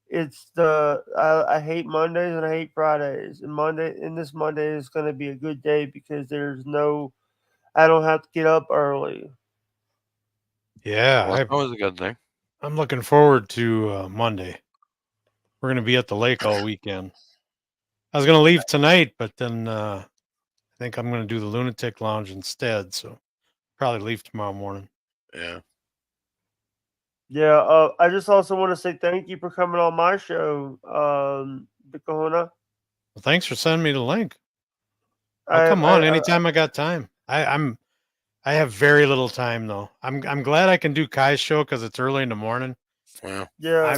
it's I hate Mondays and I hate Fridays. And this Monday is going to be a good day because I don't have to get up early. Yeah, well, that was a good thing. I'm looking forward to Monday. We're going to be at the lake all weekend. I was going to leave tonight, but then I think I'm going to do the Lunatic Lounge instead. So probably leave tomorrow morning. Yeah. Yeah. I just also want to say thank you for coming on my show, Bicahona. Well, thanks for sending me the link. I'll come on anytime I got time. I have very little time though. I'm glad I can do Kai's show because it's early in the morning. Yeah.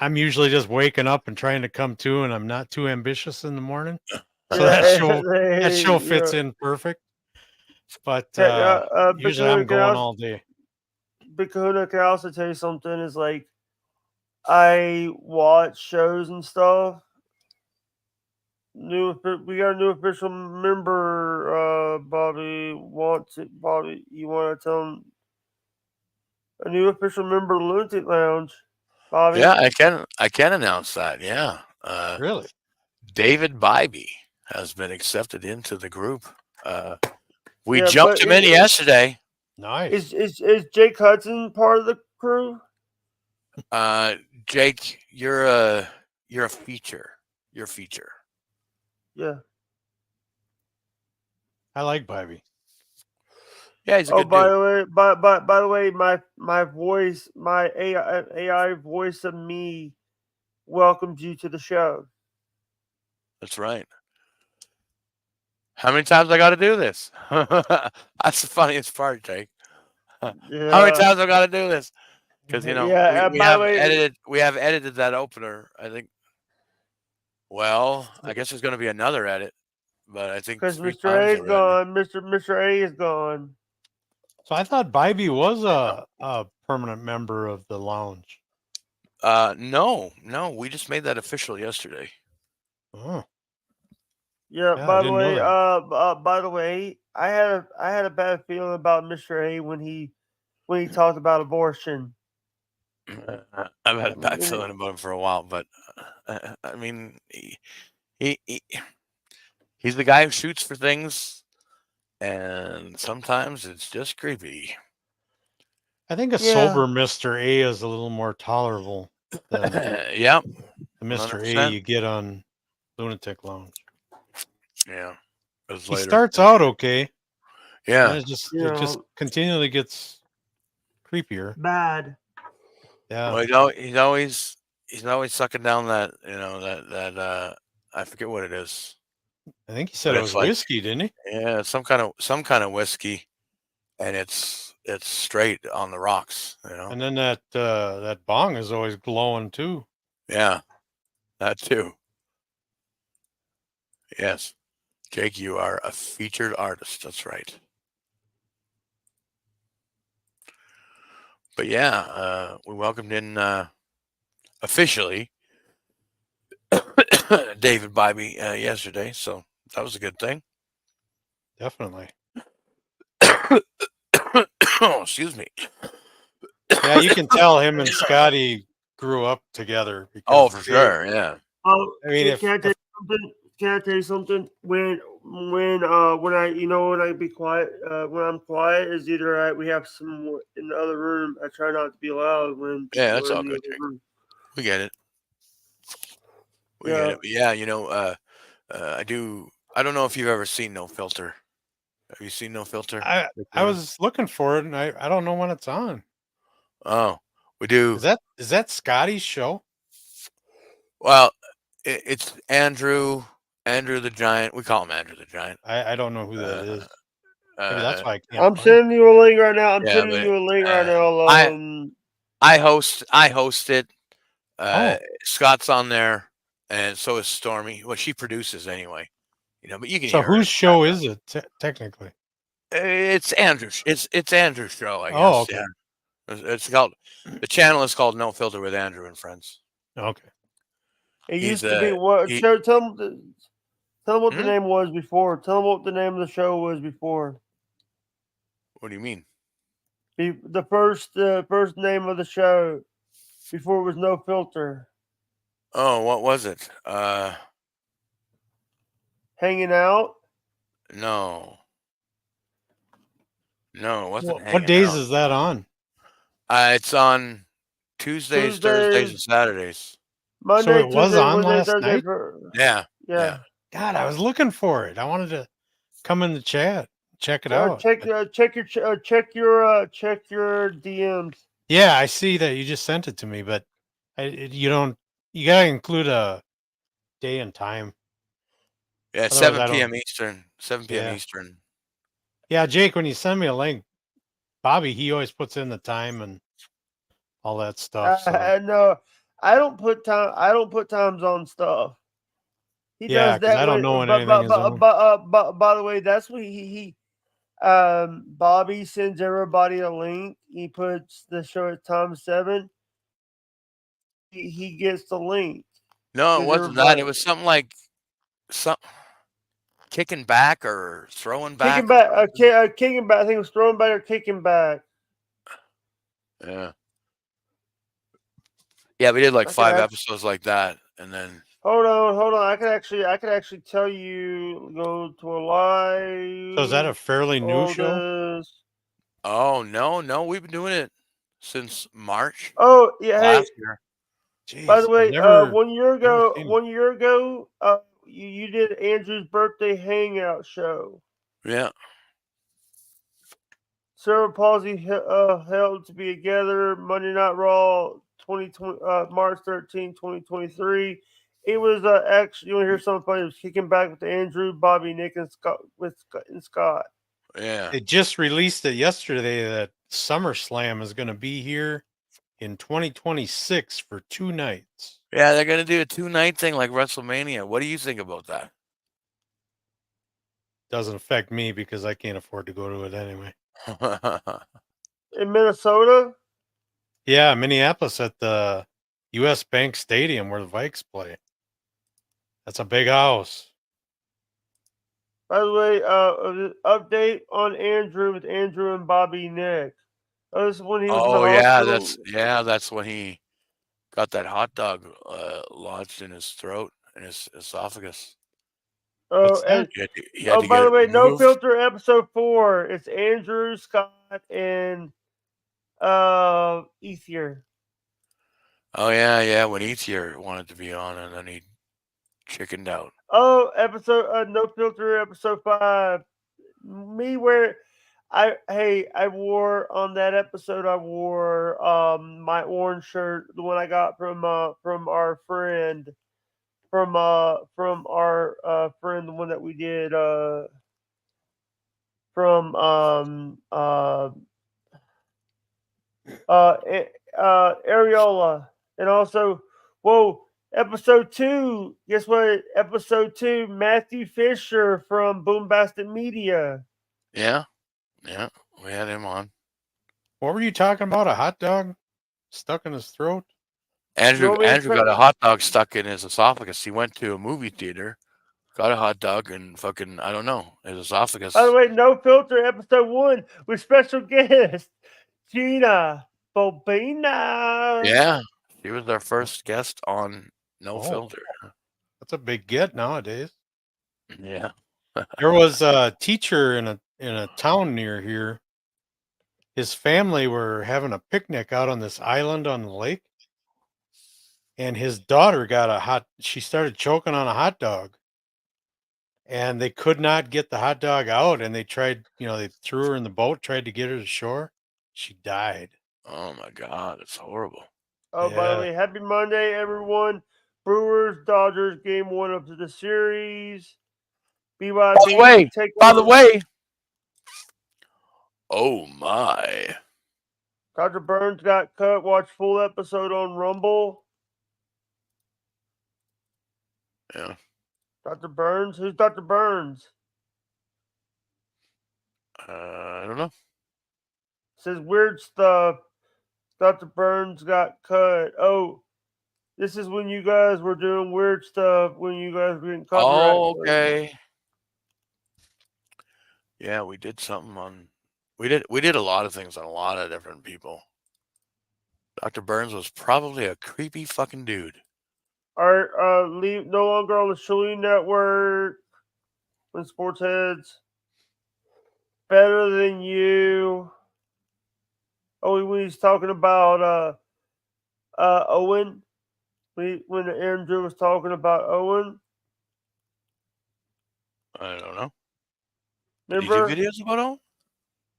I'm usually just waking up and trying to come to, and I'm not too ambitious in the morning. So that show fits in perfect. But usually I'm going all day. Bicahona, can I also tell you something? Is like I watch shows and stuff. We got a new official member, Bobby. Bobby, you want to tell him a new official member of Lunatic Lounge, Bobby? Yeah, I can announce that. Yeah. Really? David Bybee has been accepted into the group. We jumped him in yesterday. Nice. Is Jake Hudson part of the crew? Jake, you're a feature. You're a feature. Yeah. I like Bybee. Yeah, he's a good by dude. the way, by the way, my voice, my AI voice of me, welcomes you to the show. That's right. How many times I got to do this? That's the funniest part, Jake. How many times I got to do this? Because we by the way, have edited that opener. I think. Well, I guess there's going to be another edit, but I think because 3 Mr. times A is already. gone. Mr. A is gone. So I thought Bybee was a permanent member of the lounge. No, we just made that official yesterday. Oh. Yeah. Yeah, I By the didn't know way, that. by the way, I had a bad feeling about Mr. A when he talked about abortion. I've had a bad feeling about him for a while, but I mean, he's the guy who shoots for things, and sometimes it's just creepy. I think a sober Mr. A is a little more tolerable than Yep. the Mr. 100%. A you get on Lunatic Lounge. Yeah. He starts out okay. Yeah. And it just continually gets creepier. Bad. Yeah. Well, he's always sucking down that, that I forget what it is. I think he said it was whiskey, didn't he? Yeah, some kind of whiskey, and it's straight on the rocks, And then that bong is always glowing too. Yeah, that too. Yes, Jake, you are a featured artist. That's right. But yeah, we welcomed in officially David Bybee yesterday, so that was a good thing. Definitely. Oh, excuse me. Yeah, you can tell him and Scotty grew up together. Oh, for sure, yeah. Oh, I mean, can I tell you something? When I be quiet, when I'm quiet is either we have some in the other room. I try not to be loud when. Yeah, that's all good, Jake. We get it. We get it. But yeah, I do. I don't know if you've ever seen No Filter. Have you seen No Filter? I was looking for it, and I don't know when it's on. Oh, we do. Is that Scotty's show? Well, it's Andrew the Giant. We call him Andrew the Giant. I don't know who that is. Maybe that's why I can't. I'm sending you a link right now. I'm sending you a link right now. I host it. Scott's on there, and so is Stormy. Well, she produces anyway. But you can. So whose show is it technically? It's Andrew's. It's Andrew's show, I guess. Oh, okay. Yeah. It's called. The channel is called No Filter with Andrew and Friends. Okay. It used to be what? Tell them what the name was before. Tell them what the name of the show was before. What do you mean? The first name of the show before it was No Filter. Oh, what was it? Hanging Out? No, it wasn't. What days is that on? It's on Tuesdays, Thursdays, and Saturdays. Monday, so it was on last night? Yeah. God, I was looking for it. I wanted to come in the chat, check it out. Check your DMs. Yeah, I see that you just sent it to me, but you gotta include a day and time. Yeah, Otherwise, 7 p.m. Eastern. 7 p.m. Eastern. Yeah, Jake, when you send me a link, Bobby, he always puts in the time and all that stuff. No, I don't put time. I don't put times on stuff. He does that. I don't know when anything is on. But by the way, that's what he Bobby sends everybody a link. He puts the show at time 7. He gets the link. No, it wasn't that. It was something like kicking back or throwing back. Kicking back. Kicking back. I think it was throwing back or kicking back. Yeah. Yeah, we did like 5 episodes like that, and then. Hold on. I could actually tell you. Go to a live. So is that a fairly new show? Oh no, we've been doing it since March. Oh yeah, last year. Jeez, by the way, 1 year ago, you did Andrew's birthday hangout show. Yeah. cerebral palsy held to be together. Monday Night Raw 2020 March 13, 2023. It was actually, you want to hear something funny? It was kicking back with Andrew, Bobby, Nick, and Scott. Yeah. They just released it yesterday that SummerSlam is going to be here in 2026 for 2 nights. Yeah, they're gonna do a 2-night thing like WrestleMania. What do you think about that? Doesn't affect me because I can't afford to go to it anyway. In Minnesota? Yeah, Minneapolis at the US Bank Stadium where the Vikes play. That's a big house. By the way, update on Andrew with Andrew and Bobby Nick. This is when he was in the hospital. That's when he got that hot dog lodged in his throat, in his esophagus. Oh, and by the way, No Filter episode 4. It's Andrew, Scott, and Ethier. Oh yeah, when Ethier wanted to be on, and then he chickened out. Oh, episode No Filter episode 5. Me where I wore on that episode. I wore my orange shirt, the one I got from our friend. From our friend, the one that we did from Areola, and also episode 2. Guess what? Episode 2, Matthew Fisher from Boombastic Media. Yeah, we had him on. What were you talking about? A hot dog stuck in his throat? Andrew got a hot dog stuck in his esophagus. He went to a movie theater, got a hot dog, and fucking, I don't know, his esophagus. By the way, No Filter episode 1 with special guest Gina Bobina. Yeah, she was our first guest on No Filter. That's a big get nowadays. Yeah. There was a teacher in a town near here. His family were having a picnic out on this island on the lake. And his daughter she started choking on a hot dog. And they could not get the hot dog out. And they tried, they threw her in the boat, tried to get her to shore. She died. Oh my God, it's horrible. Oh, yeah. By the way, happy Monday, everyone. Brewers, Dodgers, game 1 of the series. BYB. By the way. Oh my. Dr. Burns got cut. Watch full episode on Rumble. Yeah. Dr. Burns? Who's Dr. Burns? I don't know. Says weird stuff. Dr. Burns got cut. Oh, this is when you guys were doing weird stuff, when you guys were getting copyright. Oh, okay. Yeah, we did something on. We did a lot of things on a lot of different people. Dr. Burns was probably a creepy fucking dude. Leave no longer on the Shuli Network. When Sports Heads. Better Than You. Oh, when he's talking about Owen. When Andrew was talking about Owen. I don't know. Remember? Did you do videos about Owen?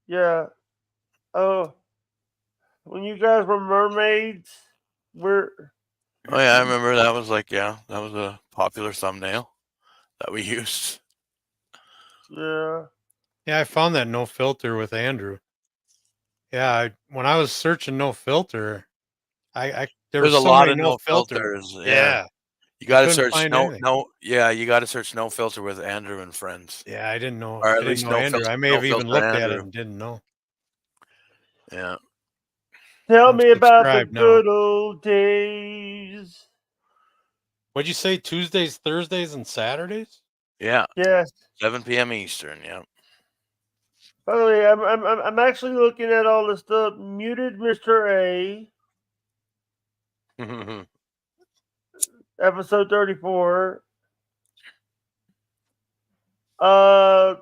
Yeah. Oh, when you guys were mermaids, Oh yeah, I remember that was that was a popular thumbnail that we used. Yeah. Yeah, I found that No Filter with Andrew. Yeah, when I was searching No Filter, there's a lot of No Filters. Yeah. You got to search you got to search No Filter with Andrew and friends. Yeah, I didn't know. Or at least No Andrew. Filter. I may have even looked at it and didn't know. Yeah. Tell me about the good old days. What'd you say? Tuesdays, Thursdays, and Saturdays? Yeah. Yes. 7 p.m. Eastern. Yeah. By the way, I'm actually looking at all this stuff. Muted Mr. A. Episode 34. Taco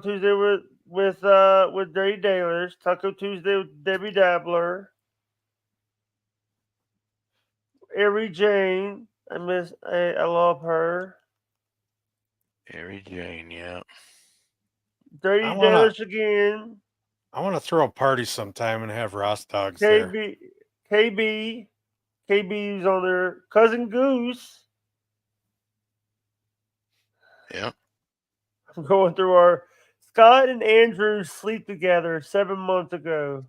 Tuesday with Dave Dailers. Taco Tuesday with Debbie Dabbler. Ari Jane. I love her. Ari Jane, yeah. Dirty Danish again. I want to throw a party sometime and have Ross dogs there. KB's on there. Cousin Goose. Yeah. I'm going through our Scott and Andrew sleep together 7 months ago.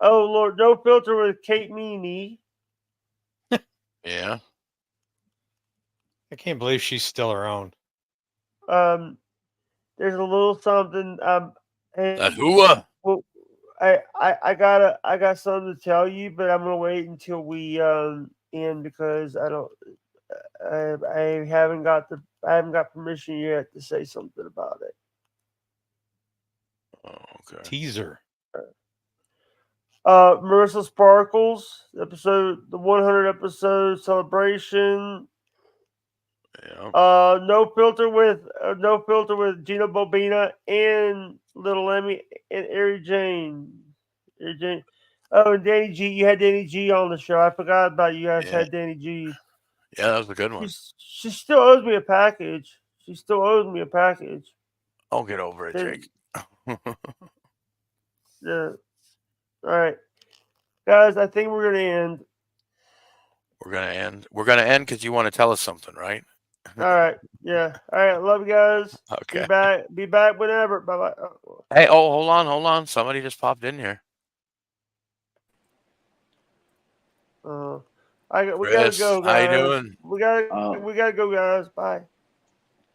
Oh Lord, no filter with Kate Meany. Yeah. I can't believe she's still around. There's a little something. That hooah. Well, I got something to tell you, but I'm gonna wait until we end because I haven't got permission yet to say something about it. Oh, okay. Teaser. Marissa Sparkles the 100 episode celebration. Yeah. No filter with Gina Bobina and Little Emmy and Ari Jane. Oh, and Danny G. You had Danny G on the show. I forgot about you guys had Danny G. Yeah, that was a good one. She still owes me a package. I'll get over it, Jake. Yeah. All right, guys. I think we're gonna end. We're gonna end because you want to tell us something, right? All right. Yeah. All right. Love you guys. Okay. Be back whenever. Bye bye. Hey, hold on. Somebody just popped in here. We gotta Chris, go, guys. how you doing? We gotta go, guys. Bye.